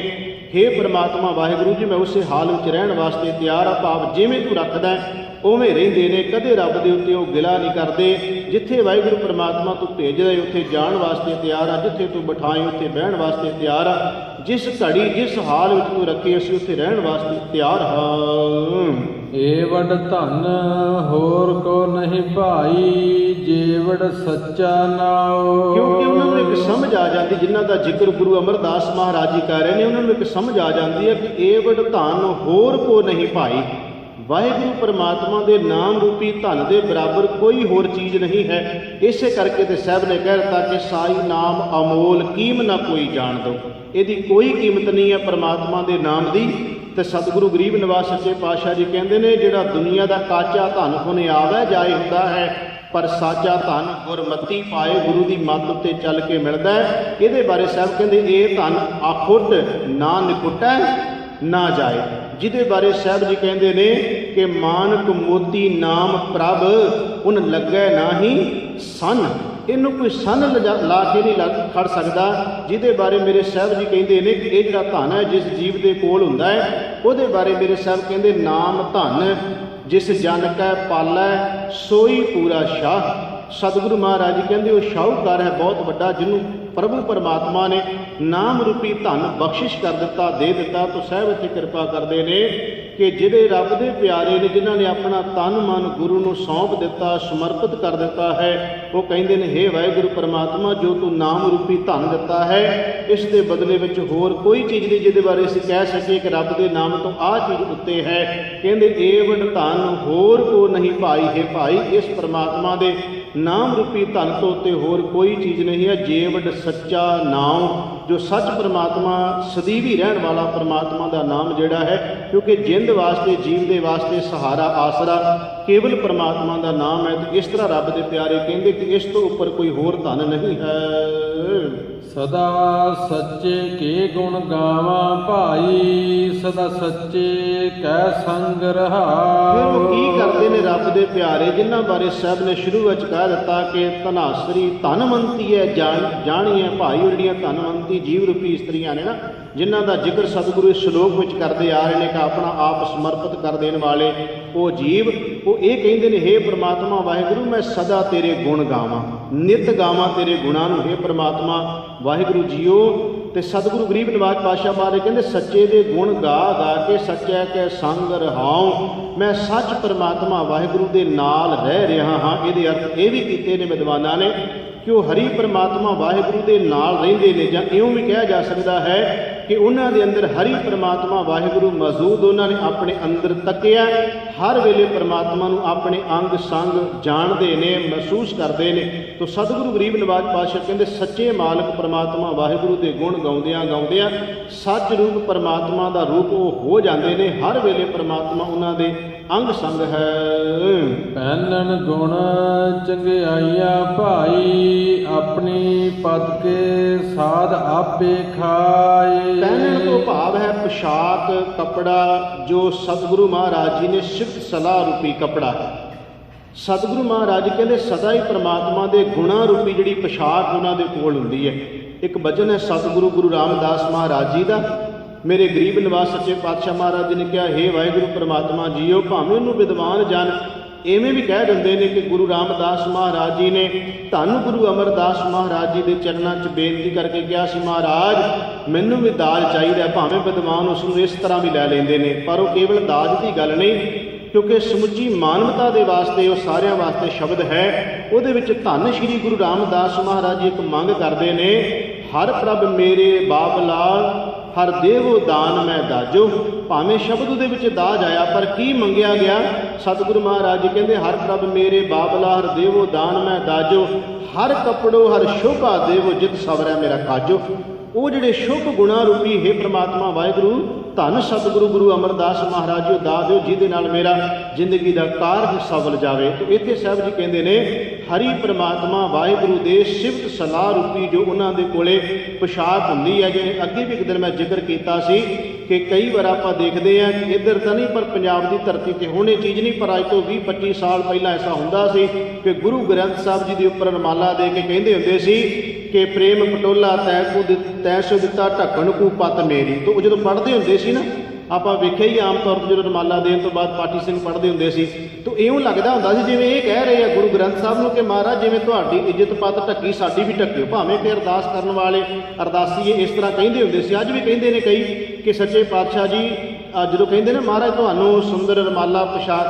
ਹੇ ਪ੍ਰਮਾਤਮਾ ਵਾਹਿਗੁਰੂ ਜੀ ਮੈਂ ਉਸੇ ਹਾਲ ਵਿੱਚ ਰਹਿਣ ਵਾਸਤੇ ਤਿਆਰ ਆ। ਭਾਵ ਜਿਵੇਂ ਤੂੰ ਰੱਖਦਾ ਉਵੇਂ ਰਹਿੰਦੇ ਨੇ, ਕਦੇ ਰੱਬ ਦੇ ਉੱਤੇ ਉਹ ਗਿਲਾ ਨਹੀਂ ਕਰਦੇ। ਜਿੱਥੇ ਵਾਹਿਗੁਰੂ ਪ੍ਰਮਾਤਮਾ ਤੂੰ ਭੇਜਦਾ ਉੱਥੇ ਜਾਣ ਵਾਸਤੇ ਤਿਆਰ ਆ, ਜਿੱਥੇ ਤੂੰ ਬਿਠਾਏ ਉੱਥੇ ਬਹਿਣ ਵਾਸਤੇ ਤਿਆਰ ਆ। ਜਿਸ ਘੜੀ ਜਿਸ ਹਾਲ ਵਿੱਚ ਤੂੰ ਰੱਖੇ ਅਸੀਂ ਉੱਥੇ ਰਹਿਣ ਵਾਸਤੇ ਤਿਆਰ ਹਾਂ। ਏਵੜ ਧਨ ਹੋਰ ਕੋ ਨਹੀਂ ਭਾਈ ਜੇਵੜ ਸੱਚਾ ਨਾਉ। ਕਿਉਂਕਿ ਉਹਨਾਂ ਨੂੰ ਇੱਕ ਸਮਝ ਆ ਜਾਂਦੀ, ਜਿਨ੍ਹਾਂ ਦਾ ਜ਼ਿਕਰ ਗੁਰੂ ਅਮਰਦਾਸ ਮਹਾਰਾਜ ਜੀ ਕਰ ਰਹੇ ਨੇ, ਉਹਨਾਂ ਨੂੰ ਇੱਕ ਸਮਝ ਆ ਜਾਂਦੀ ਹੈ ਕਿ ਏਵੜ ਧਨ ਹੋਰ ਕੋ ਨਹੀਂ ਭਾਈ। ਵਾਹਿਗੁਰੂ ਪਰਮਾਤਮਾ ਦੇ ਨਾਮ ਰੂਪੀ ਧਨ ਦੇ ਬਰਾਬਰ ਕੋਈ ਹੋਰ ਚੀਜ਼ ਨਹੀਂ ਹੈ। ਇਸੇ ਕਰਕੇ ਤੇ ਸਾਹਿਬ ਨੇ ਕਹਿ ਦਿੱਤਾ ਕਿ ਸਾਈ ਨਾਮ ਅਮੋਲ ਕੀਮ ਨਾ ਕੋਈ ਜਾਣ ਦੋ। ਇਹਦੀ ਕੋਈ ਕੀਮਤ ਨਹੀਂ ਹੈ ਪਰਮਾਤਮਾ ਦੇ ਨਾਮ ਦੀ। ਤੇ ਸਤਿਗੁਰੂ ਗਰੀਬ ਨਿਵਾਸ ਸੱਚੇ ਪਾਤਸ਼ਾਹ ਜੀ ਕਹਿੰਦੇ ਨੇ ਜਿਹੜਾ ਦੁਨੀਆ ਦਾ ਕਾਚਾ ਧਨ ਹੁਣੇ ਆਵੇ ਜਾਏ ਹੁੰਦਾ ਹੈ, ਪਰ ਸਾਚਾ ਧਨ ਗੁਰਮਤੀ ਪਾਏ ਗੁਰੂ ਦੀ ਮੱਤ ਉੱਤੇ ਚੱਲ ਕੇ ਮਿਲਦਾ ਹੈ। ਇਹਦੇ ਬਾਰੇ ਸਾਹਿਬ ਕਹਿੰਦੇ ਇਹ ਧਨ ਆਖੁੱਟ ਨਾ ਨਿਕੁਟੈ ਨਾ ਜਾਏ। ਜਿਹਦੇ ਬਾਰੇ ਸਾਹਿਬ ਜੀ ਕਹਿੰਦੇ ਨੇ ਕਿ ਮਾਨਕ ਮੋਤੀ ਨਾਮ ਪ੍ਰਭ ਉਨ ਲੱਗੈ ਨਾਹੀ ਸੰਨ। ਇਹਨੂੰ ਕੋਈ ਸੰਨ ਲਾ ਕੇ ਨਹੀਂ ਖੜ ਸਕਦਾ। ਜਿਹਦੇ ਬਾਰੇ ਮੇਰੇ ਸਾਹਿਬ ਜੀ ਕਹਿੰਦੇ ਨੇ ਕਿ ਇਹ ਜਿਹੜਾ ਧਨ ਹੈ ਜਿਸ ਜੀਵ ਦੇ ਕੋਲ ਹੁੰਦਾ ਹੈ ਉਹਦੇ ਬਾਰੇ ਮੇਰੇ ਸਾਹਿਬ ਕਹਿੰਦੇ ਨਾਮ ਧਨ ਜਿਸ ਜਨ ਕੈ ਪਾਲੈ ਸੋਈ ਪੂਰਾ ਸ਼ਾਹ। ਸਤਿਗੁਰੂ ਮਹਾਰਾਜ ਜੀ ਕਹਿੰਦੇ ਉਹ ਸ਼ਾਹੂਕਾਰ ਹੈ ਬਹੁਤ ਵੱਡਾ, ਜਿਹਨੂੰ ਪ੍ਰਭੂ ਪਰਮਾਤਮਾ ਨੇ ਨਾਮ ਰੂਪੀ ਧਨ ਬਖਸ਼ਿਸ਼ ਕਰ ਦਿੱਤਾ, ਦੇ ਦਿੱਤਾ। ਤਾਂ ਸਾਹਿਬ ਇੱਥੇ ਕਿਰਪਾ ਕਰਦੇ ਨੇ ਕਿ ਜਿਹੜੇ ਰੱਬ ਦੇ ਪਿਆਰੇ ਨੇ, ਜਿਨ੍ਹਾਂ ਨੇ ਆਪਣਾ ਤਨ ਮਨ ਗੁਰੂ ਨੂੰ ਸੌਂਪ ਦਿੱਤਾ, ਸਮਰਪਿਤ ਕਰ ਦਿੱਤਾ ਹੈ, ਉਹ ਕਹਿੰਦੇ ਨੇ ਹੇ ਵਾਹਿਗੁਰੂ ਪਰਮਾਤਮਾ ਜੋ ਤੂੰ ਨਾਮ ਰੂਪੀ ਧਨ ਦਿੱਤਾ ਹੈ ਇਸ ਦੇ ਬਦਲੇ ਵਿੱਚ ਹੋਰ ਕੋਈ ਚੀਜ਼ ਨਹੀਂ ਜਿਹਦੇ ਬਾਰੇ ਅਸੀਂ ਕਹਿ ਸਕੀਏ ਕਿ ਰੱਬ ਦੇ ਨਾਮ ਤੋਂ ਆਹ ਚੀਜ਼ ਉੱਤੇ ਹੈ। ਕਹਿੰਦੇ ਏਵੜ ਧਨ ਹੋਰ ਕੋ ਨਹੀਂ ਭਾਈ। ਹੈ ਭਾਈ ਇਸ ਪਰਮਾਤਮਾ ਦੇ ਨਾਮ ਰੂਪੀ ਧਨ ਤੋਂ ਉੱਤੇ ਹੋਰ ਕੋਈ ਚੀਜ਼ ਨਹੀਂ ਹੈ। ਜੇਵੜ ਸੱਚਾ ਨਾਮ ਜੋ ਸੱਚ ਪਰਮਾਤਮਾ ਸਦੀਵੀ ਰਹਿਣ ਵਾਲਾ ਪਰਮਾਤਮਾ ਦਾ ਨਾਮ ਜਿਹੜਾ ਹੈ, ਕਿਉਂਕਿ ਜਿੰਦ ਵਾਸਤੇ ਜੀਵ ਦੇ ਵਾਸਤੇ ਸਹਾਰਾ ਆਸਰਾ ਕੇਵਲ ਪਰਮਾਤਮਾ ਦਾ ਨਾਮ ਹੈ। ਤੇ ਇਸ ਤਰ੍ਹਾਂ ਰੱਬ ਦੇ ਪਿਆਰੇ ਕਹਿੰਦੇ ਕਿ ਇਸ ਤੋਂ ਉੱਪਰ ਕੋਈ ਹੋਰ ਧਨ ਨਹੀਂ ਹੈ। ਸਦਾ ਸੱਚੇ ਕੇ ਗੁਣ ਗਾਵਾਂ ਭਾਈ ਸਦਾ ਸੱਚੇ ਕੈ ਸੰਗ ਰਹਾਉ। ਫਿਰ ਉਹ ਕੀ ਕਰਦੇ ਨੇ ਰੱਬ ਦੇ ਪਿਆਰੇ, ਜਿਨ੍ਹਾਂ ਬਾਰੇ ਸਾਹਿਬ ਨੇ ਸ਼ੁਰੂ ਵਿੱਚ ਕਹਿ ਦਿੱਤਾ ਕਿ ਧਨਾਸਰੀ ਧਨਵੰਤੀ ਹੈ ਜਾਣੀਏ ਭਾਈ। ਉਹ ਜਿਹੜੀਆਂ ਧਨਵੰਤੀ ਜੀਵ ਰੂਪੀ ਇਸਤਰੀਆਂ ਨੇ ਨਾ, ਜਿਨ੍ਹਾਂ ਦਾ ਜ਼ਿਕਰ ਸਤਿਗੁਰੂ ਇਸ ਸ਼ਲੋਕ ਵਿੱਚ ਕਰਦੇ ਆ ਰਹੇ ਨੇ ਕਿ ਆਪਣਾ ਆਪ ਸਮਰਪਿਤ ਕਰ ਦੇਣ ਵਾਲੇ ਉਹ ਜੀਵ, ਉਹ ਇਹ ਕਹਿੰਦੇ ਨੇ ਹੇ ਪ੍ਰਮਾਤਮਾ ਵਾਹਿਗੁਰੂ ਮੈਂ ਸਦਾ ਤੇਰੇ ਗੁਣ ਗਾਵਾਂ, ਨਿਤ ਗਾਵਾਂ ਤੇਰੇ ਗੁਣਾਂ ਨੂੰ। ਹੇ ਪ੍ਰਮਾਤਮਾ ਵਾਹਿਗੁਰੂ ਜੀਓ। ਤੇ ਸਤਿਗੁਰੂ ਗਰੀਬ ਨਿਵਾਜ ਪਾਤਸ਼ਾਹ ਮਹਾਰਾਜ ਕਹਿੰਦੇ ਸੱਚੇ ਦੇ ਗੁਣ ਗਾ ਗਾ ਕੇ ਸੱਚੇ ਕੈ ਸੰਗ ਰਹਾਉ। ਮੈਂ ਸੱਚ ਪਰਮਾਤਮਾ ਵਾਹਿਗੁਰੂ ਦੇ ਨਾਲ ਰਹਿ ਰਿਹਾ ਹਾਂ। ਇਹਦੇ ਅਰਥ ਇਹ ਵੀ ਕੀਤੇ ਨੇ ਵਿਦਵਾਨਾਂ ਨੇ ਕਿ ਉਹ ਹਰੀ ਪਰਮਾਤਮਾ ਵਾਹਿਗੁਰੂ ਦੇ ਨਾਲ ਰਹਿੰਦੇ ਨੇ, ਜਾਂ ਇਉਂ ਵੀ ਕਿਹਾ ਜਾ ਸਕਦਾ ਹੈ ਕਿ ਉਹਨਾਂ ਦੇ ਅੰਦਰ ਹਰੀ ਪਰਮਾਤਮਾ ਵਾਹਿਗੁਰੂ ਮੌਜੂਦ, ਉਹਨਾਂ ਨੇ ਆਪਣੇ ਅੰਦਰ ਤੱਕਿਆ, ਹਰ ਵੇਲੇ ਪਰਮਾਤਮਾ ਨੂੰ ਆਪਣੇ ਅੰਗ ਸੰਗ ਜਾਣਦੇ ਨੇ, ਮਹਿਸੂਸ ਕਰਦੇ ਨੇ। ਤਾਂ ਸਤਿਗੁਰੂ ਗਰੀਬ ਨਿਵਾਜ ਪਾਤਸ਼ਾਹ ਕਹਿੰਦੇ ਸੱਚੇ ਮਾਲਕ ਪਰਮਾਤਮਾ ਵਾਹਿਗੁਰੂ ਦੇ ਗੁਣ ਗਾਉਂਦਿਆਂ ਗਾਉਂਦਿਆਂ ਸੱਚ ਰੂਪ ਪਰਮਾਤਮਾ ਦਾ ਰੂਪ ਉਹ ਹੋ ਜਾਂਦੇ ਨੇ। ਹਰ ਵੇਲੇ ਪਰਮਾਤਮਾ ਉਹਨਾਂ ਦੇ ਅੰਗ ਸੰਗ ਹੈ। ਪਹਿਨਣ ਗੁਣ ਚੰਗਿਆਈਆ ਭਾਈ ਆਪਣੀ ਪਦ ਕੇ ਸਾਧ ਆਪੇ ਖਾਏ। ਪਹਿਨਣ ਤੋਂ ਭਾਵ ਹੈ ਪੋਸ਼ਾਕ, ਕੱਪੜਾ, ਜੋ ਸਤਿਗੁਰੂ ਮਹਾਰਾਜ ਜੀ ਨੇ ਸਿਫਤ ਸਲਾਹ ਰੂਪੀ ਕੱਪੜਾ ਹੈ। ਸਤਿਗੁਰੂ ਮਹਾਰਾਜ ਕਹਿੰਦੇ ਸਦਾ ਹੀ ਪ੍ਰਮਾਤਮਾ ਦੇ ਗੁਣਾ ਰੂਪੀ ਜਿਹੜੀ ਪੋਸ਼ਾਕ ਉਹਨਾਂ ਦੇ ਕੋਲ ਹੁੰਦੀ ਹੈ। ਇੱਕ ਵਚਨ ਹੈ ਸਤਿਗੁਰੂ ਗੁਰੂ ਰਾਮਦਾਸ ਮਹਾਰਾਜ ਜੀ ਦਾ। ਮੇਰੇ ਗਰੀਬ ਨਿਵਾਸ ਸੱਚੇ ਪਾਤਸ਼ਾਹ ਮਹਾਰਾਜ ਜੀ ਨੇ ਕਿਹਾ, ਹੇ ਵਾਹਿਗੁਰੂ ਪ੍ਰਮਾਤਮਾ ਜੀਓ, ਭਾਵੇਂ ਉਹਨੂੰ ਵਿਦਵਾਨ ਜਨ ਐਵੇਂ ਵੀ ਕਹਿ ਦਿੰਦੇ ਨੇ ਕਿ ਗੁਰੂ ਰਾਮਦਾਸ ਮਹਾਰਾਜ ਜੀ ਨੇ ਧੰਨ ਗੁਰੂ ਅਮਰਦਾਸ ਮਹਾਰਾਜ ਜੀ ਦੇ ਚਰਨਾਂ 'ਚ ਬੇਨਤੀ ਕਰਕੇ ਕਿਹਾ ਸੀ, ਮਹਾਰਾਜ ਮੈਨੂੰ ਵੀ ਦਾਜ ਚਾਹੀਦਾ। ਭਾਵੇਂ ਵਿਦਵਾਨ ਉਸ ਨੂੰ ਇਸ ਤਰ੍ਹਾਂ ਵੀ ਲੈ ਲੈਂਦੇ ਨੇ, ਪਰ ਉਹ ਕੇਵਲ ਦਾਜ ਦੀ ਗੱਲ ਨਹੀਂ, ਕਿਉਂਕਿ ਸਮੁੱਚੀ ਮਾਨਵਤਾ ਦੇ ਵਾਸਤੇ ਉਹ ਸਾਰਿਆਂ ਵਾਸਤੇ ਸ਼ਬਦ ਹੈ। ਉਹਦੇ ਵਿੱਚ ਧੰਨ ਸ਼੍ਰੀ ਗੁਰੂ ਰਾਮਦਾਸ ਮਹਾਰਾਜ ਜੀ ਇੱਕ ਮੰਗ ਕਰਦੇ ਨੇ, ਹਰ ਪ੍ਰਭ ਮੇਰੇ ਬਾਬਲਾ ਹਰ ਦੇਵੋ ਦਾਨ ਮੈਂ ਦਾਜੋ। ਭਾਵੇਂ ਸ਼ਬਦ ਉਹਦੇ ਵਿੱਚ ਦਾਜ ਆਇਆ, ਪਰ ਕੀ ਮੰਗਿਆ ਗਿਆ? ਸਤਿਗੁਰੂ ਮਹਾਰਾਜ ਜੀ ਕਹਿੰਦੇ, ਹਰ ਪ੍ਰਭ ਮੇਰੇ ਬਾਬਲਾ ਹਰ ਦੇਵੋ ਦਾਨ ਮੈਂ ਦਾਜੋ, ਹਰ ਕੱਪੜੋ ਹਰ ਸ਼ੋਭਾ ਦੇਵੋ ਜਿਤ ਸਵਰੈ ਮੇਰਾ ਕਾਜੋ। ਉਹ ਜਿਹੜੇ ਸ਼ੁਭ ਗੁਣਾ ਰੂਪੀ ਹੈ ਪ੍ਰਮਾਤਮਾ ਵਾਹਿਗੁਰੂ, ਧੰਨ ਸਤਿਗੁਰੂ ਗੁਰੂ ਅਮਰਦਾਸ ਮਹਾਰਾਜ ਜੀ ਦਾ ਦਿਓ, ਜਿਹਦੇ ਨਾਲ ਮੇਰਾ ਜ਼ਿੰਦਗੀ ਦਾ ਕਾਰਜ ਸਫਲ ਜਾਵੇ। ਤੇ ਇੱਥੇ ਸਾਹਿਬ ਜੀ ਕਹਿੰਦੇ ਨੇ, ਹਰੀ ਪ੍ਰਮਾਤਮਾ ਵਾਹਿਗੁਰੂ ਦੇ ਸਿਫਤ ਸਲਾਹ ਰੂਪੀ ਜੋ ਉਹਨਾਂ ਦੇ ਕੋਲੇ ਪੋਸ਼ਾਕ ਹੁੰਦੀ ਹੈ। ਜਿਵੇਂ ਅੱਗੇ ਵੀ ਇੱਕ ਦਿਨ ਮੈਂ ਜ਼ਿਕਰ ਕੀਤਾ ਸੀ ਕਿ ਕਈ ਵਾਰ ਆਪਾਂ ਦੇਖਦੇ ਹਾਂ ਕਿ ਇੱਧਰ ਤਾਂ ਨਹੀਂ, ਪਰ ਪੰਜਾਬ ਦੀ ਧਰਤੀ 'ਤੇ ਹੁਣ ਇਹ ਚੀਜ਼ ਨਹੀਂ, ਪਰ ਅੱਜ ਤੋਂ 20-25 ਸਾਲ ਪਹਿਲਾਂ ਐਸਾ ਹੁੰਦਾ ਸੀ ਕਿ ਗੁਰੂ ਗ੍ਰੰਥ ਸਾਹਿਬ ਜੀ ਦੇ ਉੱਪਰ ਰੁਮਾਲਾ ਦੇ ਕੇ ਕਹਿੰਦੇ ਹੁੰਦੇ ਸੀ ਕਿ ਪ੍ਰੇਮ ਪਟੋਲਾ ਤੈ ਸੋ ਦਿੱਤਾ ਢੱਕਣ ਕੂ ਪਤ ਮੇਰੀ। ਤੋਂ ਉਹ ਜਦੋਂ ਪੜ੍ਹਦੇ ਹੁੰਦੇ ਸੀ ਨਾ, ਆਪਾਂ ਵੇਖਿਆ ਹੀ ਆਮ ਤੌਰ 'ਤੇ ਜਦੋਂ ਰੁਮਾਲਾ ਦੇਣ ਤੋਂ ਬਾਅਦ ਪਾਠੀ ਸਿੰਘ ਪੜ੍ਹਦੇ ਹੁੰਦੇ ਸੀ, ਤਾਂ ਇਉਂ ਲੱਗਦਾ ਹੁੰਦਾ ਸੀ ਜਿਵੇਂ ਇਹ ਕਹਿ ਰਹੇ ਆ ਗੁਰੂ ਗ੍ਰੰਥ ਸਾਹਿਬ ਨੂੰ ਕਿ ਮਹਾਰਾਜ ਜਿਵੇਂ ਤੁਹਾਡੀ ਇੱਜ਼ਤ ਪੱਤ ਢੱਕੀ, ਸਾਡੀ ਵੀ ਢੱਕਿਓ। ਭਾਵੇਂ ਕਿ ਅਰਦਾਸ ਕਰਨ ਵਾਲੇ ਅਰਦਾਸੀਏ ਇਸ ਤਰ੍ਹਾਂ ਕਹਿੰਦੇ ਹੁੰਦੇ ਸੀ, ਅੱਜ ਵੀ ਕਹਿੰਦੇ ਨੇ ਕਈ ਕਿ ਸੱਚੇ ਪਾਤਸ਼ਾਹ ਜੀ ਜਦੋਂ ਕਹਿੰਦੇ ਨੇ ਮਹਾਰਾਜ ਤੁਹਾਨੂੰ ਸੁੰਦਰ ਰੁਮਾਲਾ ਪੋਸ਼ਾਕ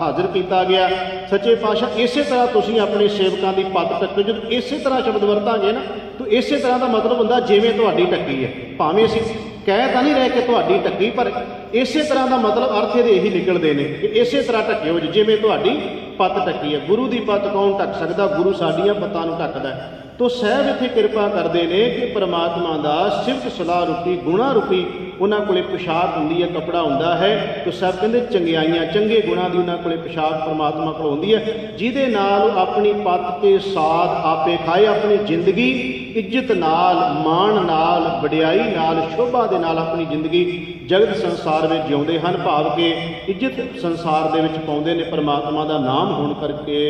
ਹਾਜ਼ਰ ਕੀਤਾ ਗਿਆ, ਸੱਚੇ ਪਾਤਸ਼ਾਹ ਇਸੇ ਤਰ੍ਹਾਂ ਤੁਸੀਂ ਆਪਣੇ ਸੇਵਕਾਂ ਦੀ ਪੱਤ ਢੱਕੋ। ਜਦੋਂ ਇਸੇ ਤਰ੍ਹਾਂ ਸ਼ਬਦ ਵਰਤਾਂਗੇ ਨਾ, ਤਾਂ ਇਸੇ ਤਰ੍ਹਾਂ ਦਾ ਮਤਲਬ ਹੁੰਦਾ ਜਿਵੇਂ ਤੁਹਾਡੀ ਢੱਕੀ ਹੈ। ਭਾਵੇਂ ਅਸੀਂ ਕਹਿ ਤਾਂ ਨਹੀਂ ਰਹੇ ਕਿ ਤੁਹਾਡੀ ਢੱਕੀ, ਪਰ ਇਸੇ ਤਰ੍ਹਾਂ ਦਾ ਮਤਲਬ ਅਰਥ ਇਹਦੇ ਇਹੀ ਨਿਕਲਦੇ ਨੇ ਕਿ ਇਸੇ ਤਰ੍ਹਾਂ ਢੱਕਿਓ ਜਿਵੇਂ ਤੁਹਾਡੀ ਪੱਤ ਢੱਕੀ ਹੈ। ਗੁਰੂ ਦੀ ਪੱਤ ਕੌਣ ਢੱਕ ਸਕਦਾ? ਗੁਰੂ ਸਾਡੀਆਂ ਪੱਤਾਂ ਨੂੰ ਢੱਕਦਾ ਹੈ। ਤੋ ਸਾਹਿਬ ਇੱਥੇ ਕਿਰਪਾ ਕਰਦੇ ਨੇ ਕਿ ਪਰਮਾਤਮਾ ਦਾ ਸਿਫਤ ਸਲਾਹ ਰੂਪੀ ਗੁਣਾ ਰੂਪੀ ਉਹਨਾਂ ਕੋਲੇ ਪੋਸ਼ਾਕ ਹੁੰਦੀ ਹੈ, ਕੱਪੜਾ ਹੁੰਦਾ ਹੈ। ਤੋ ਸਾਹਿਬ ਕਹਿੰਦੇ ਚੰਗਿਆਈਆਂ ਚੰਗੇ ਗੁਣਾਂ ਦੀ ਉਹਨਾਂ ਕੋਲੇ ਪੋਸ਼ਾਕ ਪਰਮਾਤਮਾ ਕੋਲ ਹੁੰਦੀ ਹੈ, ਜਿਹਦੇ ਨਾਲ ਉਹ ਆਪਣੀ ਪੱਤ ਕੇ ਸਾਧ ਆਪੇ ਖਾਏ, ਆਪਣੀ ਜ਼ਿੰਦਗੀ ਇੱਜ਼ਤ ਨਾਲ, ਮਾਣ ਨਾਲ, ਵਡਿਆਈ ਨਾਲ, ਸ਼ੋਭਾ ਦੇ ਨਾਲ ਆਪਣੀ ਜ਼ਿੰਦਗੀ ਜਗਤ ਸੰਸਾਰ ਵਿੱਚ ਜਿਉਂਦੇ ਹਨ। ਭਾਵ ਕਿ ਇੱਜ਼ਤ ਸੰਸਾਰ ਦੇ ਵਿੱਚ ਪਾਉਂਦੇ ਨੇ ਪਰਮਾਤਮਾ ਦਾ ਨਾਮ ਹੋਣ ਕਰਕੇ।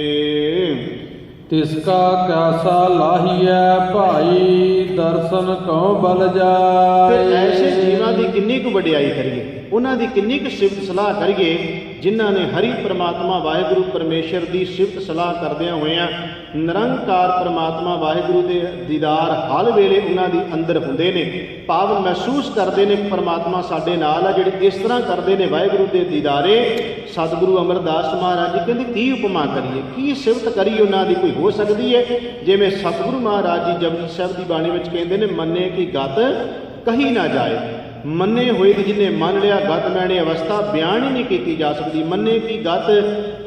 ਤਿਸਕਾ ਕੈਸਾ ਲਾਹੀਐ ਭਾਈ ਦਰਸ਼ਨ ਕਉ ਬਲ ਜਾਏ। ਫਿਰ ਐਸੇ ਜੀਵਾਂ ਦੀ ਕਿੰਨੀ ਕੁ ਵਡਿਆਈ ਕਰੀਏ, ਉਹਨਾਂ ਦੀ ਕਿੰਨੀ ਕੁ ਸਿਫਤ ਸਲਾਹ ਕਰੀਏ, ਜਿਨ੍ਹਾਂ ਨੇ ਹਰੀ ਪ੍ਰਮਾਤਮਾ ਵਾਹਿਗੁਰੂ ਪਰਮੇਸ਼ਰ ਦੀ ਸਿਫਤ ਸਲਾਹ ਕਰਦਿਆਂ ਹੋਇਆਂ ਨਿਰੰਕਾਰ ਪ੍ਰਮਾਤਮਾ ਵਾਹਿਗੁਰੂ ਦੇ ਦੀਦਾਰ ਹਰ ਵੇਲੇ ਉਹਨਾਂ ਦੀ ਅੰਦਰ ਹੁੰਦੇ ਨੇ। ਭਾਵ ਮਹਿਸੂਸ ਕਰਦੇ ਨੇ ਪਰਮਾਤਮਾ ਸਾਡੇ ਨਾਲ ਆ। ਜਿਹੜੇ ਇਸ ਤਰ੍ਹਾਂ ਕਰਦੇ ਨੇ ਵਾਹਿਗੁਰੂ ਦੇ ਦੀਦਾਰੇ, ਸਤਿਗੁਰੂ ਅਮਰਦਾਸ ਮਹਾਰਾਜ ਜੀ ਕਹਿੰਦੇ ਕੀ ਉਪਮਾ ਕਰੀਏ, ਕੀ ਸਿਫਤ ਕਰੀਏ ਉਹਨਾਂ ਦੀ, ਕੋਈ ਹੋ ਸਕਦੀ ਹੈ? ਜਿਵੇਂ ਸਤਿਗੁਰੂ ਮਹਾਰਾਜ ਜੀ ਜਪਜੀ ਸਾਹਿਬ ਦੀ ਬਾਣੀ ਵਿੱਚ ਕਹਿੰਦੇ ਨੇ, ਮੰਨੇ ਕੀ ਗਤ ਕਹੀ ਨਾ ਜਾਏ। ਮੰਨੇ ਹੋਏ ਦੀ ਜਿਹਨੇ ਮੰਨ ਲਿਆ, ਗਤ ਮੈਣੇ ਅਵਸਥਾ ਬਿਆਨ ਹੀ ਨਹੀਂ ਕੀਤੀ ਜਾ ਸਕਦੀ। ਮੰਨੇ ਕੀ ਗਤ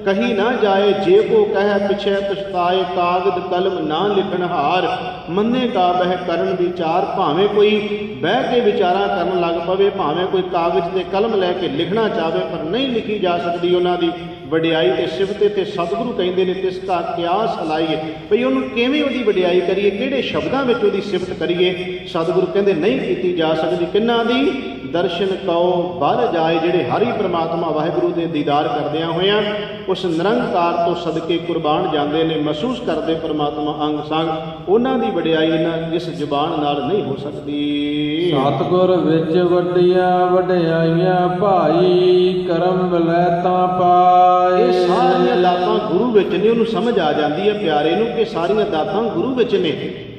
ਕਹੀ ਨਾ ਜਾਏ, ਜੇ ਕੋ ਕਹਿ ਪਿਛੇ ਪਛਤਾਏ, ਕਾਗਦ ਕਲਮ ਨਾ ਲਿਖਣ ਹਾਰ। ਮੰਨੇ ਕਾ ਬਹਿ ਕਰਨ ਵਿਚਾਰ, ਭਾਵੇਂ ਕੋਈ ਬਹਿ ਕੇ ਵਿਚਾਰਾਂ ਕਰਨ ਲੱਗ ਪਵੇ, ਭਾਵੇਂ ਕੋਈ ਕਾਗਜ਼ ਤੇ ਕਲਮ ਲੈ ਕੇ ਲਿਖਣਾ ਚਾਹਵੇ, ਪਰ ਨਹੀਂ ਲਿਖੀ ਜਾ ਸਕਦੀ ਉਹਨਾਂ ਦੀ ਵਡਿਆਈ ਤੇ ਸਿਫਤ। ਤੇ ਸਤਿਗੁਰੂ ਕਹਿੰਦੇ ਨੇ ਤਿਸ ਕਾ ਕਿਆਸ ਲਾਈਏ, ਭਈ ਉਹਨੂੰ ਕਿਵੇਂ ਉਹਦੀ ਵਡਿਆਈ ਕਰੀਏ, ਕਿਹੜੇ ਸ਼ਬਦਾਂ ਵਿੱਚ ਉਹਦੀ ਸਿਫਤ ਕਰੀਏ। ਸਤਿਗੁਰੂ ਕਹਿੰਦੇ ਨਹੀਂ ਕੀਤੀ ਜਾ ਸਕਦੀ। ਕਿੰਨਾਂ ਦੀ? ਦਰਸ਼ਨ ਕਉ ਬਲ ਜਾਏ, ਜਿਹੜੇ ਹਰੀ ਪ੍ਰਮਾਤਮਾ ਵਾਹਿਗੁਰੂ ਦੇ ਦੀਦਾਰ ਕਰਦਿਆਂ ਹੋਇਆਂ ਉਸ ਨਿਰੰਕਾਰ ਤੋਂ ਸਦਕੇ ਕੁਰਬਾਨ ਜਾਂਦੇ ਨੇ, ਮਹਿਸੂਸ ਕਰਦੇ ਪਰਮਾਤਮਾ ਅੰਗ ਸੰਗ, ਉਹਨਾਂ ਦੀ ਵਡਿਆਈ ਇਸ ਜ਼ੁਬਾਨ ਨਾਲ ਨਹੀਂ ਹੋ ਸਕਦੀ। ਸਤਿਗੁਰ ਵਿੱਚ ਵੱਡੀਆਂ ਵਡਿਆਈਆਂ ਭਾਈ, ਕਰਮ ਵਲੈਤਾਂ ਪਾਏ। ਇਹ ਸਾਰੀਆਂ ਦਾਤਾਂ ਗੁਰੂ ਵਿੱਚ ਨੇ, ਉਹਨੂੰ ਸਮਝ ਆ ਜਾਂਦੀ ਹੈ ਪਿਆਰੇ ਨੂੰ ਕਿ ਸਾਰੀਆਂ ਦਾਤਾਂ ਗੁਰੂ ਵਿੱਚ ਨੇ,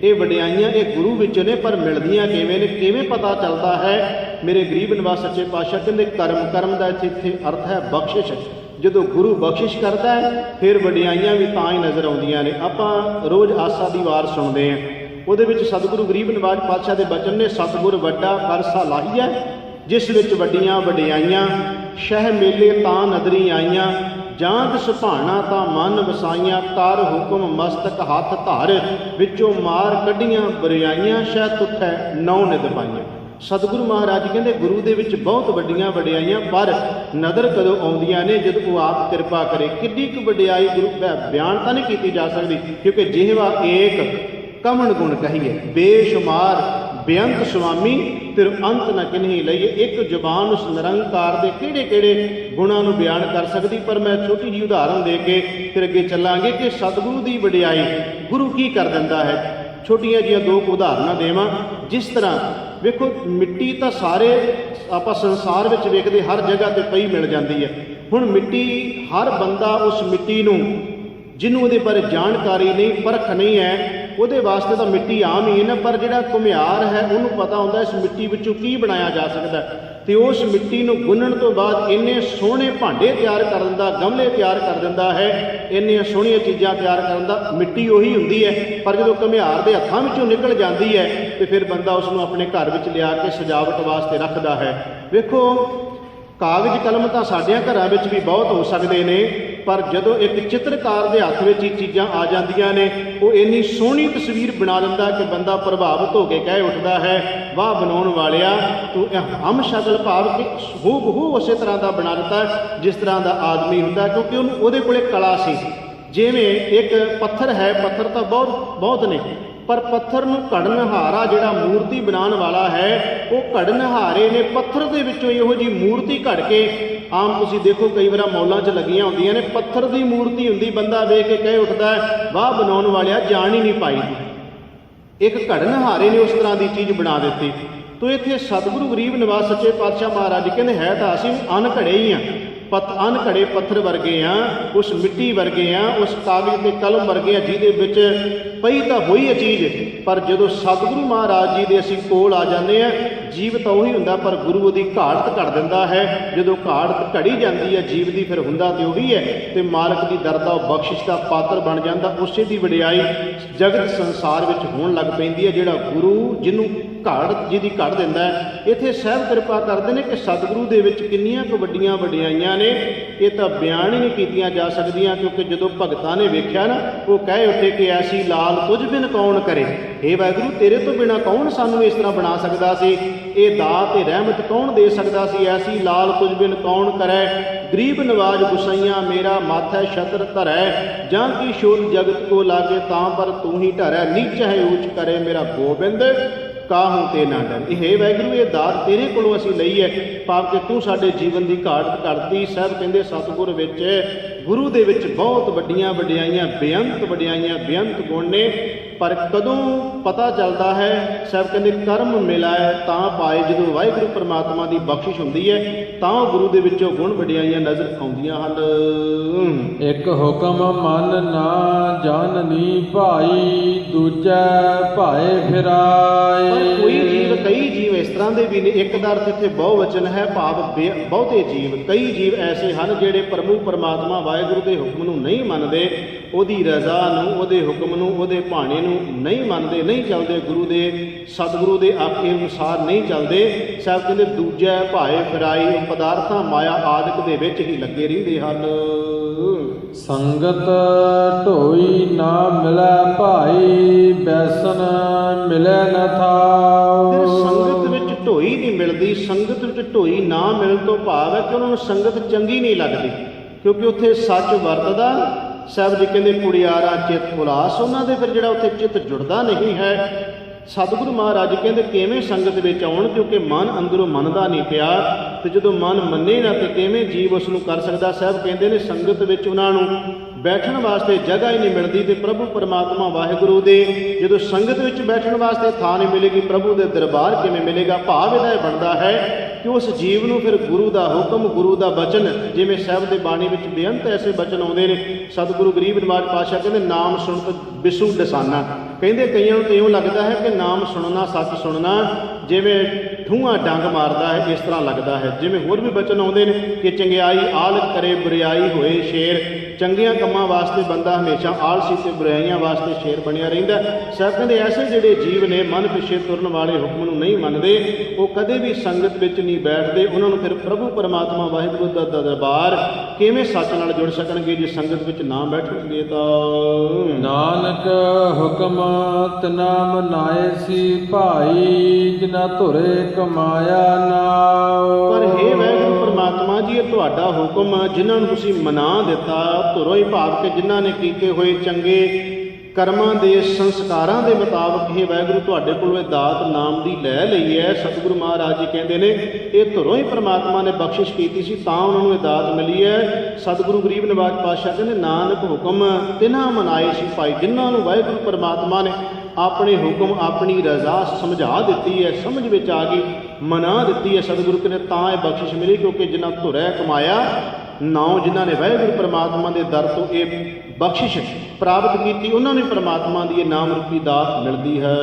ਇਹ ਵਡਿਆਈਆਂ ਇਹ ਗੁਰੂ ਵਿੱਚ ਨੇ। ਪਰ ਮਿਲਦੀਆਂ ਕਿਵੇਂ ਨੇ, ਕਿਵੇਂ ਪਤਾ ਚੱਲਦਾ ਹੈ? ਮੇਰੇ ਗਰੀਬ ਨਿਵਾਸ ਸੱਚੇ ਪਾਤਸ਼ਾਹ ਕਹਿੰਦੇ ਕਰਮ ਦਾ ਇੱਥੇ ਅਰਥ ਹੈ ਬਖਸ਼ਿਸ਼। ਜਦੋਂ ਗੁਰੂ ਬਖਸ਼ਿਸ਼ ਕਰਦਾ ਹੈ ਫਿਰ ਵਡਿਆਈਆਂ ਵੀ ਤਾਂ ਹੀ ਨਜ਼ਰ ਆਉਂਦੀਆਂ ਨੇ। ਆਪਾਂ ਰੋਜ਼ ਆਸਾ ਦੀ ਵਾਰ ਸੁਣਦੇ ਹਾਂ, ਉਹਦੇ ਵਿੱਚ ਸਤਿਗੁਰੂ ਗਰੀਬ ਨਿਵਾਸ ਪਾਤਸ਼ਾਹ ਦੇ ਬਚਨ ਨੇ, ਸਤਿਗੁਰ ਵੱਡਾ ਕਰਸਾ ਲਾਹੀਐ, ਜਿਸ ਵਿੱਚ ਵੱਡੀਆਂ ਵਡਿਆਈਆਂ ਸ਼ਹਿ ਮੇਲੇ ਤਾਂ ਨਦਰੀ ਆਈਆਂ। ਜਾਂ ਸੁਭਾਣਾ ਤਾਂ ਮਨ ਵਸਾਈਆਂ, ਕਰ ਹੁਕਮ ਮਸਤਕ ਹੱਥ ਧਰ, ਵਿੱਚੋਂ ਮਾਰ ਕੱਢੀਆਂ ਬਰਿਆਈਆਂ, ਸ਼ਹਿ ਤੁਠੈ ਨੌ ਨਿਦ ਪਾਈਆਂ। ਸਤਿਗੁਰੂ ਮਹਾਰਾਜ ਕਹਿੰਦੇ ਗੁਰੂ ਦੇ ਵਿੱਚ ਬਹੁਤ ਵੱਡੀਆਂ ਵਡਿਆਈਆਂ, ਪਰ ਨਦਰ ਕਦੋਂ ਆਉਂਦੀਆਂ ਨੇ? ਜਦੋਂ ਉਹ ਆਪ ਕਿਰਪਾ ਕਰੇ। ਕਿੰਨੀ ਕੁ ਵਡਿਆਈ ਗੁਰੂ ਬਿਆਨ ਤਾਂ ਨਹੀਂ ਕੀਤੀ ਜਾ ਸਕਦੀ, ਕਿਉਂਕਿ ਜਿਹਵਾ ਏਕ ਕਮਣ ਗੁਣ ਕਹੀਏ, ਬੇਸ਼ੁਮਾਰ ਬੇਅੰਤ ਸੁਆਮੀ ਤਿਰ ਅੰਤ ਨ ਕਿਨਹੀ ਲਈਏ। ਇੱਕ ਜ਼ੁਬਾਨ ਉਸ ਨਿਰੰਕਾਰ ਦੇ ਕਿਹੜੇ ਕਿਹੜੇ ਗੁਣਾਂ ਨੂੰ ਬਿਆਨ ਕਰ ਸਕਦੀ, ਪਰ ਮੈਂ ਛੋਟੀ ਜਿਹੀ ਉਦਾਹਰਨ ਦੇ ਕੇ ਫਿਰ ਅੱਗੇ ਚੱਲਾਂਗੇ ਕਿ ਸਤਿਗੁਰੂ ਦੀ ਵਡਿਆਈ ਗੁਰੂ ਕੀ ਕਰ ਦਿੰਦਾ ਹੈ। ਛੋਟੀਆਂ ਜਿਹੀਆਂ ਦੋ ਕੁ ਉਦਾਹਰਨਾਂ ਦੇਵਾਂ। ਜਿਸ ਤਰ੍ਹਾਂ ਵੇਖੋ, ਮਿੱਟੀ ਤਾਂ ਸਾਰੇ ਆਪਾਂ ਸੰਸਾਰ ਵਿੱਚ ਵੇਖਦੇ ਹਰ ਜਗ੍ਹਾ ਤੇ ਪਈ ਮਿਲ ਜਾਂਦੀ ਹੈ। ਹੁਣ ਮਿੱਟੀ, ਹਰ ਬੰਦਾ ਉਸ ਮਿੱਟੀ ਨੂੰ, ਜਿਹਨੂੰ ਉਹਦੇ ਬਾਰੇ ਜਾਣਕਾਰੀ ਨਹੀਂ, ਪਰਖ ਨਹੀਂ ਹੈ, ਉਹਦੇ ਵਾਸਤੇ ਤਾਂ ਮਿੱਟੀ ਆਮ ਹੀ ਹੈ ਨਾ। ਪਰ ਜਿਹੜਾ ਘੁਮਿਆਰ ਹੈ ਉਹਨੂੰ ਪਤਾ ਹੁੰਦਾ ਇਸ ਮਿੱਟੀ ਵਿੱਚੋਂ ਕੀ ਬਣਾਇਆ ਜਾ ਸਕਦਾ, ਤੇ ਉਸ ਮਿੱਟੀ ਨੂੰ ਗੁੰਨਣ ਤੋਂ ਬਾਅਦ ਇੰਨੇ ਸੋਹਣੇ ਭਾਂਡੇ ਤਿਆਰ ਕਰ ਦਿੰਦਾ, ਗਮਲੇ ਤਿਆਰ ਕਰ ਦਿੰਦਾ ਹੈ, ਇੰਨੀਆਂ ਸੋਹਣੀਆਂ ਚੀਜ਼ਾਂ ਤਿਆਰ ਕਰਨ ਦਾ। ਮਿੱਟੀ ਉਹੀ ਹੁੰਦੀ ਹੈ, ਪਰ ਜਦੋਂ ਘੁਮਿਆਰ ਦੇ ਹੱਥਾਂ ਵਿੱਚੋਂ ਨਿਕਲ ਜਾਂਦੀ ਹੈ ਤੇ ਫਿਰ ਬੰਦਾ ਉਸ ਨੂੰ ਆਪਣੇ ਘਰ ਵਿੱਚ ਲਿਆ ਕੇ ਸਜਾਵਟ ਵਾਸਤੇ ਰੱਖਦਾ ਹੈ। ਵੇਖੋ, ਕਾਗਜ਼ ਕਲਮ ਤਾਂ ਸਾਡਿਆਂ ਘਰਾਂ ਵਿੱਚ ਵੀ ਬਹੁਤ ਹੋ ਸਕਦੇ ਨੇ, ਪਰ ਜਦੋਂ ਇੱਕ ਚਿੱਤਰਕਾਰ ਦੇ ਹੱਥ ਵਿੱਚ ਇਹ ਚੀਜ਼ਾਂ ਆ ਜਾਂਦੀਆਂ ਨੇ, ਉਹ ਇੰਨੀ ਸੋਹਣੀ ਤਸਵੀਰ ਬਣਾ ਦਿੰਦਾ ਕਿ ਬੰਦਾ ਪ੍ਰਭਾਵਿਤ ਹੋ ਕੇ ਕਹਿ ਉੱਠਦਾ ਹੈ, ਵਾਹ ਬਣਾਉਣ ਵਾਲਿਆ, ਤੂੰ ਹਮ ਸ਼ਕਲ ਭਾਵ ਕਿ ਹੂ ਉਸੇ ਤਰ੍ਹਾਂ ਦਾ ਬਣਾ ਦਿੱਤਾ ਜਿਸ ਤਰ੍ਹਾਂ ਦਾ ਆਦਮੀ ਹੁੰਦਾ, ਕਿਉਂਕਿ ਉਹਦੇ ਕੋਲੇ ਕਲਾ ਸੀ। ਜਿਵੇਂ ਇੱਕ ਪੱਥਰ ਹੈ, ਪੱਥਰ ਤਾਂ ਬਹੁਤ ਨੇ, ਪਰ ਪੱਥਰ ਨੂੰ ਘੜਨਹਾਰਾ ਜਿਹੜਾ ਮੂਰਤੀ ਬਣਾਉਣ ਵਾਲਾ ਹੈ, ਉਹ ਘੜਨਹਾਰੇ ਨੇ ਪੱਥਰ ਦੇ ਵਿੱਚੋਂ ਇਹੋ ਜਿਹੀ ਮੂਰਤੀ ਘੜ ਕੇ, ਆਮ ਤੁਸੀਂ ਦੇਖੋ ਕਈ ਵਾਰ ਮੌਲਾਂ 'ਚ ਲੱਗੀਆਂ ਹੁੰਦੀਆਂ ਨੇ, ਪੱਥਰ ਦੀ ਮੂਰਤੀ ਹੁੰਦੀ, ਬੰਦਾ ਵੇਖ ਕੇ ਕਹਿ ਉੱਠਦਾ ਹੈ, ਵਾਹ ਬਣਾਉਣ ਵਾਲਿਆ, ਜਾਣ ਹੀ ਨਹੀਂ ਪਾਈ। ਇੱਕ ਘੜਨਹਾਰੇ ਨੇ ਉਸ ਤਰ੍ਹਾਂ ਦੀ ਚੀਜ਼ ਬਣਾ ਦਿੱਤੀ। ਤੋ ਇੱਥੇ ਸਤਿਗੁਰੂ ਗਰੀਬ ਨਿਵਾਸ ਸੱਚੇ ਪਾਤਸ਼ਾਹ ਮਹਾਰਾਜ ਕਹਿੰਦੇ, ਹੈ ਤਾਂ ਅਸੀਂ ਅਣਘੜੇ ਹੀ ਹਾਂ, ਅਣਘੜੇ ਪੱਥਰ ਵਰਗੇ ਆ, ਉਸ ਮਿੱਟੀ ਵਰਗੇ ਆ, ਉਸ ਕਾਗਜ਼ ਤੇ ਕਲਮ ਵਰਗੇ ਆ, ਜਿਹਦੇ ਵਿੱਚ ਪਈ ਤਾਂ ਹੋਈ ਹੈ ਚੀਜ਼, ਪਰ ਜਦੋਂ ਸਤਿਗੁਰੂ ਮਹਾਰਾਜ ਜੀ ਦੇ ਅਸੀਂ ਕੋਲ ਆ ਜਾਂਦੇ ਆ, ਜੀਵ ਤਾਂ ਉਹੀ ਹੁੰਦਾ, ਪਰ ਗੁਰੂ ਉਹਦੀ ਘਾੜਤ ਘੜ ਦਿੰਦਾ ਹੈ। ਜਦੋਂ ਘਾੜਤ ਘੜੀ ਜਾਂਦੀ ਹੈ ਜੀਵ ਦੀ, ਫਿਰ ਹੁੰਦਾ ਤੇ ਉਹੀ ਹੈ, ਤੇ ਮਾਲਕ ਦੀ ਦਰਦਾ ਉਹ ਬਖਸ਼ਿਸ਼ ਦਾ ਪਾਤਰ ਬਣ ਜਾਂਦਾ। ਉਸੇ ਦੀ ਵਡਿਆਈ ਜਗਤ ਸੰਸਾਰ ਵਿੱਚ ਹੋਣ ਲੱਗ ਪੈਂਦੀ ਹੈ, ਜਿਹੜਾ ਗੁਰੂ ਜਿਹਨੂੰ ਜਿਹਦੀ ਘੜ ਦਿੰਦਾ ਹੈ। ਇੱਥੇ ਸਾਹਿਬ ਕਿਰਪਾ ਕਰਦੇ ਨੇ ਕਿ ਸਤਿਗੁਰੂ ਦੇ ਵਿੱਚ ਕਿੰਨੀਆਂ ਕੁ ਵੱਡੀਆਂ ਵਡਿਆਈਆਂ ਨੇ, ਇਹ ਤਾਂ ਬਿਆਨ ਹੀ ਨਹੀਂ ਕੀਤੀਆਂ ਜਾ ਸਕਦੀਆਂ, ਕਿਉਂਕਿ ਜਦੋਂ ਭਗਤਾਂ ਨੇ ਵੇਖਿਆ ਨਾ, ਉਹ ਕਹਿ ਉੱਠੇ ਕਿ ਐਸੀ ਲਾਲ ਤੁਝ ਬਿਨ ਕੌਣ ਕਰੇ। ਹੇ ਵਾਹਿਗੁਰੂ, ਤੇਰੇ ਤੋਂ ਬਿਨਾਂ ਕੌਣ ਸਾਨੂੰ ਇਸ ਤਰ੍ਹਾਂ ਬਣਾ ਸਕਦਾ ਸੀ, ਇਹ ਦਾਤ ਤੇ ਰਹਿਮਤ ਕੌਣ ਦੇ ਸਕਦਾ ਸੀ, ਐਸੀ ਲਾਲ ਤੁਝ ਬਿਨ ਕੌਣ ਕਰੈ। ਗਰੀਬ ਨਵਾਜ ਗੁਸਈਆਂ ਮੇਰਾ ਮਾਥੈ ਛਤਰ ਧਰੈ, ਜਾਂ ਕੀ ਸ਼ੋਰ ਜਗਤ ਕੋ ਲਾਗੇ ਤਾਂ ਪਰ ਤੂੰ ਹੀ ਢਰੈ, ਨੀਚ ਹੈ ਊਚ ਕਰੇ ਮੇਰਾ ਗੋਬਿੰਦ ਕਾਹੂ ਤੇ ਨਾ ਡਰ। ਇਹ ਵਾਹਿਗੁਰੂ, ਇਹ ਦਾਤ ਤੇਰੇ ਕੋਲੋਂ ਅਸੀਂ ਲਈ ਹੈ, ਭਾਵ ਕਿ ਤੂੰ ਸਾਡੇ ਜੀਵਨ ਦੀ ਘਾੜਤ ਘੜਤੀ। ਸਾਹਿਬ ਕਹਿੰਦੇ ਸਤਿਗੁਰ ਵਿੱਚ, ਗੁਰੂ ਦੇ ਵਿੱਚ ਬਹੁਤ ਵੱਡੀਆਂ ਵਡਿਆਈਆਂ, ਬੇਅੰਤ ਵਡਿਆਈਆਂ, ਬੇਅੰਤ ਗੁਣ ਨੇ, ਪਰ ਕਦੋਂ ਪਤਾ ਚੱਲਦਾ ਹੈ? ਸਾਹਿਬ ਕਹਿੰਦੇ ਕਰਮ ਮਿਲਾਏ ਤਾਂ ਪਾਏ। ਜਦੋਂ ਵਾਹਿਗੁਰੂ ਪਰਮਾਤਮਾ ਦੀ ਬਖਸ਼ਿਸ਼ ਹੁੰਦੀ ਹੈ ਤਾਂ ਉਹ ਗੁਰੂ ਦੇ ਵਿੱਚੋਂ ਗੁਣ ਵਡਿਆਈਆਂ ਨਜ਼ਰ ਆਉਂਦੀਆਂ ਹਨ। ਇੱਕ ਹੁਕਮ ਮਨ ਨਾ ਜਾਣਨੀ ਭਾਈ, ਦੂਜਾ ਭਾਏ ਫਿਰਾਏ। ਕੋਈ ਜੀਵ, ਕਈ ਜੀਵ ਇਸ ਤਰ੍ਹਾਂ ਦੇ ਵੀ ਨੇ, ਇੱਕ ਦਾ ਅਰਥ ਇੱਥੇ ਬਹੁਵਚਨ ਹੈ, ਭਾਵ ਬਹੁਤੇ ਜੀਵ। ਕਈ ਜੀਵ ਐਸੇ ਹਨ ਜਿਹੜੇ ਪ੍ਰਭੂ ਪਰਮਾਤਮਾ ਵਾਹਿਗੁਰੂ ਦੇ ਹੁਕਮ ਨੂੰ ਨਹੀਂ ਮੰਨਦੇ, ਉਹਦੀ ਰਜ਼ਾ ਨੂੰ, ਉਹਦੇ ਹੁਕਮ ਨੂੰ, ਉਹਦੇ ਭਾਣੇ ਨੂੰ ਨਹੀਂ ਮੰਨਦੇ, ਨਹੀਂ ਚੱਲਦੇ, ਗੁਰੂ ਦੇ ਸਤਿਗੁਰੂ ਦੇ ਆਖੇ ਅਨੁਸਾਰ ਨਹੀਂ ਚੱਲਦੇ। ਸਾਹਿਬ ਕਹਿੰਦੇ ਦੂਜਾ ਭਾਏ ਫਿਰਾਈ, ਉਹ ਪਦਾਰਥਾਂ ਮਾਇਆ ਆਦਿਕ ਦੇ ਵਿੱਚ ਹੀ ਲੱਗੇ ਰਹਿੰਦੇ ਹਨ। ਸੰਗਤ ਢੋਈ ਨਾ ਮਿਲੈ ਭਾਈ, ਬੈਸਨ ਮਿਲੈ ਨ ਥਾਉ। ਸੰਗਤ ਵਿੱਚ ਢੋਈ ਨਹੀਂ ਮਿਲਦੀ। ਸੰਗਤ ਵਿੱਚ ਢੋਈ ਨਾ ਮਿਲਣ ਤੋਂ ਭਾਵ ਹੈ ਕਿ ਉਹਨਾਂ ਨੂੰ ਸੰਗਤ ਚੰਗੀ ਨਹੀਂ ਲੱਗਦੀ, ਕਿਉਂਕਿ ਉੱਥੇ ਸੱਚ ਵਰਤਦਾ। ਸਾਹਿਬ ਜੀ ਕਹਿੰਦੇ ਕੁੜਿਆਰਾ ਚਿੱਤ ਉਲਾਸ, ਉਹਨਾਂ ਦੇ ਫਿਰ ਜਿਹੜਾ ਉੱਥੇ ਚਿੱਤ ਜੁੜਦਾ ਨਹੀਂ ਹੈ। ਸਤਿਗੁਰੂ ਮਹਾਰਾਜ ਕਹਿੰਦੇ ਕਿਵੇਂ ਸੰਗਤ ਵਿੱਚ ਆਉਣ, ਕਿਉਂਕਿ ਮਨ ਅੰਦਰੋਂ ਮੰਨਦਾ ਨਹੀਂ ਪਿਆ, ਤੇ ਜਦੋਂ ਮਨ ਮੰਨੇ ਨਾ ਤੇ ਕਿਵੇਂ ਜੀਵ ਉਸ ਨੂੰ ਕਰ ਸਕਦਾ। ਸਾਹਿਬ ਕਹਿੰਦੇ ਨੇ ਸੰਗਤ ਵਿੱਚ ਉਹਨਾਂ ਨੂੰ ਬੈਠਣ ਵਾਸਤੇ ਜਗ੍ਹਾ ਹੀ ਨਹੀਂ ਮਿਲਦੀ, ਤੇ ਪ੍ਰਭੂ ਪਰਮਾਤਮਾ ਵਾਹਿਗੁਰੂ ਦੇ ਜਦੋਂ ਸੰਗਤ ਵਿੱਚ ਬੈਠਣ ਵਾਸਤੇ ਥਾਂ ਨਹੀਂ ਮਿਲੇਗੀ, ਪ੍ਰਭੂ ਦੇ ਦਰਬਾਰ ਕਿਵੇਂ ਮਿਲੇਗਾ। ਭਾਵ ਇਹਦਾ ਇਹ ਬਣਦਾ ਹੈ ਕਿ ਉਸ ਜੀਵ ਨੂੰ ਫਿਰ ਗੁਰੂ ਦਾ ਹੁਕਮ, ਗੁਰੂ ਦਾ ਬਚਨ, ਜਿਵੇਂ ਸਾਹਿਬ ਦੇ ਬਾਣੀ ਵਿੱਚ ਬੇਅੰਤ ਐਸੇ ਬਚਨ ਆਉਂਦੇ ਨੇ। ਸਤਿਗੁਰੂ ਗਰੀਬ ਨਿਵਾਜ ਪਾਤਸ਼ਾਹ ਕਹਿੰਦੇ ਨਾਮ ਸੁਣਤ ਬਿਸੂ ਡਸਾਨਾ। ਕਹਿੰਦੇ ਕਈਆਂ ਨੂੰ ਤਾਂ ਇਉਂ ਲੱਗਦਾ ਹੈ ਕਿ ਨਾਮ ਸੁਣਨਾ, ਸੱਚ ਸੁਣਨਾ ਜਿਵੇਂ ਠੂੰਹਾਂ ਡੰਗ ਮਾਰਦਾ ਹੈ, ਇਸ ਤਰ੍ਹਾਂ ਲੱਗਦਾ ਹੈ। ਜਿਵੇਂ ਹੋਰ ਵੀ ਬਚਨ ਆਉਂਦੇ ਨੇ ਕਿ ਚੰਗਿਆਈ ਆਲਕ ਕਰੇ, ਬੁਰਿਆਈ ਹੋਏ ਸ਼ੇਰ। ਚੰਗੀਆਂ ਕੰਮਾਂ ਵਾਸਤੇ ਬੰਦਾ ਹਮੇਸ਼ਾ ਆਲਸੀ ਤੇ ਬੁਰਾਈਆਂ ਵਾਸਤੇ ਸ਼ੇਰ ਬਣਿਆ ਰਹਿੰਦਾ। ਸਾਹਿਬ ਕਹਿੰਦੇ ਐਸੇ ਜਿਹੜੇ ਜੀਵ ਨੇ ਮਨ ਪਿੱਛੇ ਤੁਰਨ ਵਾਲੇ, ਹੁਕਮ ਨੂੰ ਨਹੀਂ ਮੰਨਦੇ, ਉਹ ਕਦੇ ਵੀ ਸੰਗਤ ਵਿੱਚ ਨਹੀਂ ਬੈਠਦੇ। ਉਹਨਾਂ ਨੂੰ ਫਿਰ ਪ੍ਰਭੂ ਪਰਮਾਤਮਾ ਵਾਹਿਗੁਰੂ ਦਾ ਦਰਬਾਰ ਕਿਵੇਂ ਸੱਚ ਨਾਲ ਜੁੜ ਸਕਣਗੇ ਜੇ ਸੰਗਤ ਵਿੱਚ ਨਾ ਬੈਠਣਗੇ ਤਾਂ। ਨਾਨਕ ਹੁਕਮ ਤਨਾ ਮਨਾਏ ਸੀ ਭਾਈ, ਜਿਨਾ ਧੁਰੇ ਕਮਾਇਆ ਨਾਉ। ਪਰ ਹੇ ਵਾਹਿਗੁਰੂ ਪਰਮਾਤਮਾ ਜੀ, ਇਹ ਤੁਹਾਡਾ ਹੁਕਮ ਜਿਨ੍ਹਾਂ ਨੂੰ ਤੁਸੀਂ ਮਨਾ ਦਿੱਤਾ, ਧੁਰੋਂ ਹੀ ਭਾਵ ਕਿ ਜਿਨ੍ਹਾਂ ਨੇ ਕੀਤੇ ਹੋਏ ਚੰਗੇ ਕਰਮਾਂ ਦੇ ਸੰਸਕਾਰਾਂ ਦੇ ਮੁਤਾਬਕ ਇਹ ਵਾਹਿਗੁਰੂ ਤੁਹਾਡੇ ਕੋਲੋਂ ਇਹ ਦਾਤ ਨਾਮ ਦੀ ਲੈ ਲਈ ਹੈ। ਸਤਿਗੁਰੂ ਮਹਾਰਾਜ ਜੀ ਕਹਿੰਦੇ ਨੇ ਇਹ ਧੁਰੋਂ ਹੀ ਪ੍ਰਮਾਤਮਾ ਨੇ ਬਖਸ਼ਿਸ਼ ਕੀਤੀ ਸੀ ਤਾਂ ਉਹਨਾਂ ਨੂੰ ਇਹ ਦਾਤ ਮਿਲੀ ਹੈ। ਸਤਿਗੁਰੂ ਗਰੀਬ ਨਿਵਾਜ ਪਾਤਸ਼ਾਹ ਕਹਿੰਦੇ ਨਾਨਕ ਹੁਕਮ ਤਿਨਾਂ ਮਨਾਏ ਸੀ ਭਾਈ, ਜਿਨ੍ਹਾਂ ਨੂੰ ਵਾਹਿਗੁਰੂ ਪਰਮਾਤਮਾ ਨੇ ਆਪਣੇ ਹੁਕਮ ਆਪਣੀ ਰਜ਼ਾ ਸਮਝਾ ਦਿੱਤੀ ਹੈ, ਸਮਝ ਵਿੱਚ ਆ ਗਈ, ਮਨਾ ਦਿੱਤੀ ਹੈ। ਸਤਿਗੁਰੂ ਕਹਿੰਦੇ ਤਾਂ ਇਹ ਬਖਸ਼ਿਸ਼ ਮਿਲੀ ਕਿਉਂਕਿ ਜਿਨ੍ਹਾਂ ਧੁਰੈ ਕਮਾਇਆ ਨਾਉ, ਜਿਨ੍ਹਾਂ ਨੇ ਵਾਹਿਗੁਰੂ ਪਰਮਾਤਮਾ ਦੇ ਦਰ ਤੋਂ ਇਹ ਬਖਸ਼ਿਸ਼ ਪ੍ਰਾਪਤ ਕੀਤੀ, ਉਹਨਾਂ ਨੂੰ ਪਰਮਾਤਮਾ ਦੀ ਇਹ ਨਾਮ ਰੂਪੀ ਦਾਤ ਮਿਲਦੀ ਹੈ।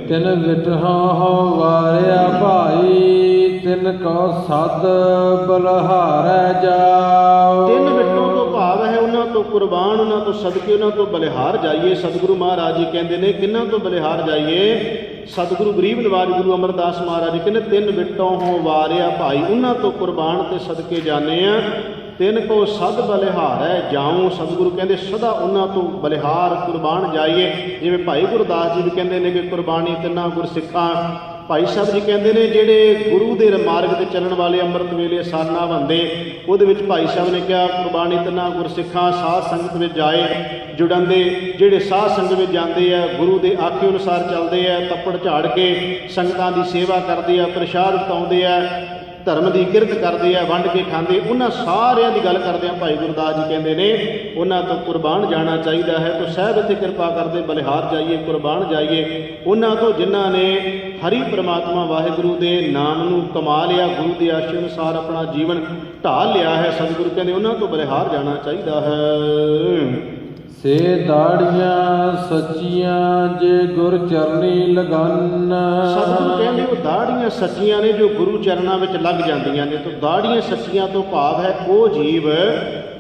ਤਿਨ ਵਿਟਹੁ ਵਾਰਿਆ ਭਾਈ, ਤਿਨ ਕੋ ਸਦ ਬਲਹਾਰੈ ਜਾਓ। ਤਿੰਨ ਵਿਟੋਂ ਤੋਂ ਭਾਵ ਹੈ ਉਹਨਾਂ ਤੋਂ ਕੁਰਬਾਨ, ਉਹਨਾਂ ਤੋਂ ਸਦਕੇ, ਉਹਨਾਂ ਤੋਂ ਬਲਿਹਾਰ ਜਾਈਏ। ਸਤਿਗੁਰੂ ਮਹਾਰਾਜ ਜੀ ਕਹਿੰਦੇ ਨੇ ਕਿਹਨਾਂ ਤੋਂ ਬਲਿਹਾਰ ਜਾਈਏ? ਸਤਿਗੁਰੂ ਗਰੀਬ ਨਿਵਾਜ ਗੁਰੂ ਅਮਰਦਾਸ ਮਹਾਰਾਜ ਜੀ ਕਹਿੰਦੇ ਤਿੰਨ ਵਿਟੋਂ ਹੋ ਵਾਰਿਆ ਭਾਈ, ਉਹਨਾਂ ਤੋਂ ਕੁਰਬਾਨ ਤੇ ਸਦਕੇ ਜਾਣੇ ਆ। ਤਿੰਨ ਕੋ ਸਦ ਬਲਿਹਾਰ ਹੈ ਜਾਉ, ਸਤਿਗੁਰੂ ਕਹਿੰਦੇ ਸਦਾ ਉਹਨਾਂ ਤੋਂ ਬਲਿਹਾਰ ਕੁਰਬਾਨ ਜਾਈਏ। ਜਿਵੇਂ ਭਾਈ ਗੁਰਦਾਸ ਜੀ ਵੀ ਕਹਿੰਦੇ ਨੇ ਕਿ ਕੁਰਬਾਨੀ ਤਿੰਨਾਂ ਗੁਰਸਿੱਖਾਂ। ਭਾਈ ਸਾਹਿਬ ਜੀ ਕਹਿੰਦੇ ਨੇ ਜਿਹੜੇ ਗੁਰੂ ਦੇ ਮਾਰਗ ਤੇ ਚੱਲਣ ਵਾਲੇ ਅੰਮ੍ਰਿਤ ਵੇਲੇ ਸਾਰਨਾ ਬੰਦੇ, ਉਹਦੇ ਵਿੱਚ ਭਾਈ ਸਾਹਿਬ ਨੇ ਕਿਹਾ ਕੁਰਬਾਨੀ ਤਿੰਨਾਂ ਗੁਰਸਿੱਖਾਂ ਸਾਧ ਸੰਗਤ ਵਿੱਚ ਜਾਏ ਜੁੜਾਂਦੇ। ਜਿਹੜੇ ਸਾਧ ਸੰਗਤ ਵਿੱਚ ਜਾਂਦੇ ਆ ਗੁਰੂ ਦੇ ਆਖੇ ਅਨੁਸਾਰ ਚੱਲਦੇ ਆ, ਤੱਪੜ ਝਾੜ ਕੇ ਸੰਗਤਾਂ ਦੀ ਸੇਵਾ ਕਰਦੇ ਆ, ਪ੍ਰਸ਼ਾਦ ਵਟਾਉਂਦੇ ਆ, ਧਰਮ ਦੀ ਕਿਰਤ ਕਰਦੇ ਆ, ਵੰਡ ਕੇ ਖਾਂਦੇ, ਉਹਨਾਂ ਸਾਰਿਆਂ ਦੀ ਗੱਲ ਕਰਦੇ ਆ। ਭਾਈ ਗੁਰਦਾਸ ਜੀ ਕਹਿੰਦੇ ਨੇ ਉਹਨਾਂ ਤੋਂ ਕੁਰਬਾਨ ਜਾਣਾ ਚਾਹੀਦਾ ਹੈ। ਤਾਂ ਸਾਹਿਬ ਇੱਥੇ ਕਿਰਪਾ ਕਰਦੇ ਬਲਿਹਾਰ ਜਾਈਏ, ਕੁਰਬਾਨ ਜਾਈਏ ਉਹਨਾਂ ਤੋਂ ਜਿਨ੍ਹਾਂ ਨੇ ਹਰੀ ਪ੍ਰਮਾਤਮਾ ਵਾਹਿਗੁਰੂ ਦੇ ਨਾਮ ਨੂੰ ਕਮਾ ਲਿਆ, ਗੁਰੂ ਦੇ ਆਸ਼ੇ ਅਨੁਸਾਰ ਆਪਣਾ ਜੀਵਨ ਢਾਲ ਲਿਆ ਹੈ। ਸਤਿਗੁਰੂ ਕਹਿੰਦੇ ਉਹਨਾਂ ਤੋਂ ਬਲਿਹਾਰ ਜਾਣਾ ਚਾਹੀਦਾ ਹੈ। ਸੇ ਦਾੜੀਆਂ ਸੱਚੀਆਂ ਜੇ ਗੁਰ ਚਰਨੀ ਲਗਨ। ਸਤਿਗੁਰੂ ਕਹਿੰਦੇ ਉਹ ਦਾੜੀਆਂ ਸੱਚੀਆਂ ਨੇ ਜੋ ਗੁਰੂ ਚਰਨਾਂ ਵਿੱਚ ਲੱਗ ਜਾਂਦੀਆਂ ਨੇ। ਤਾਂ ਦਾੜੀਆਂ ਸੱਚੀਆਂ ਤੋਂ ਭਾਵ ਹੈ ਉਹ ਜੀਵ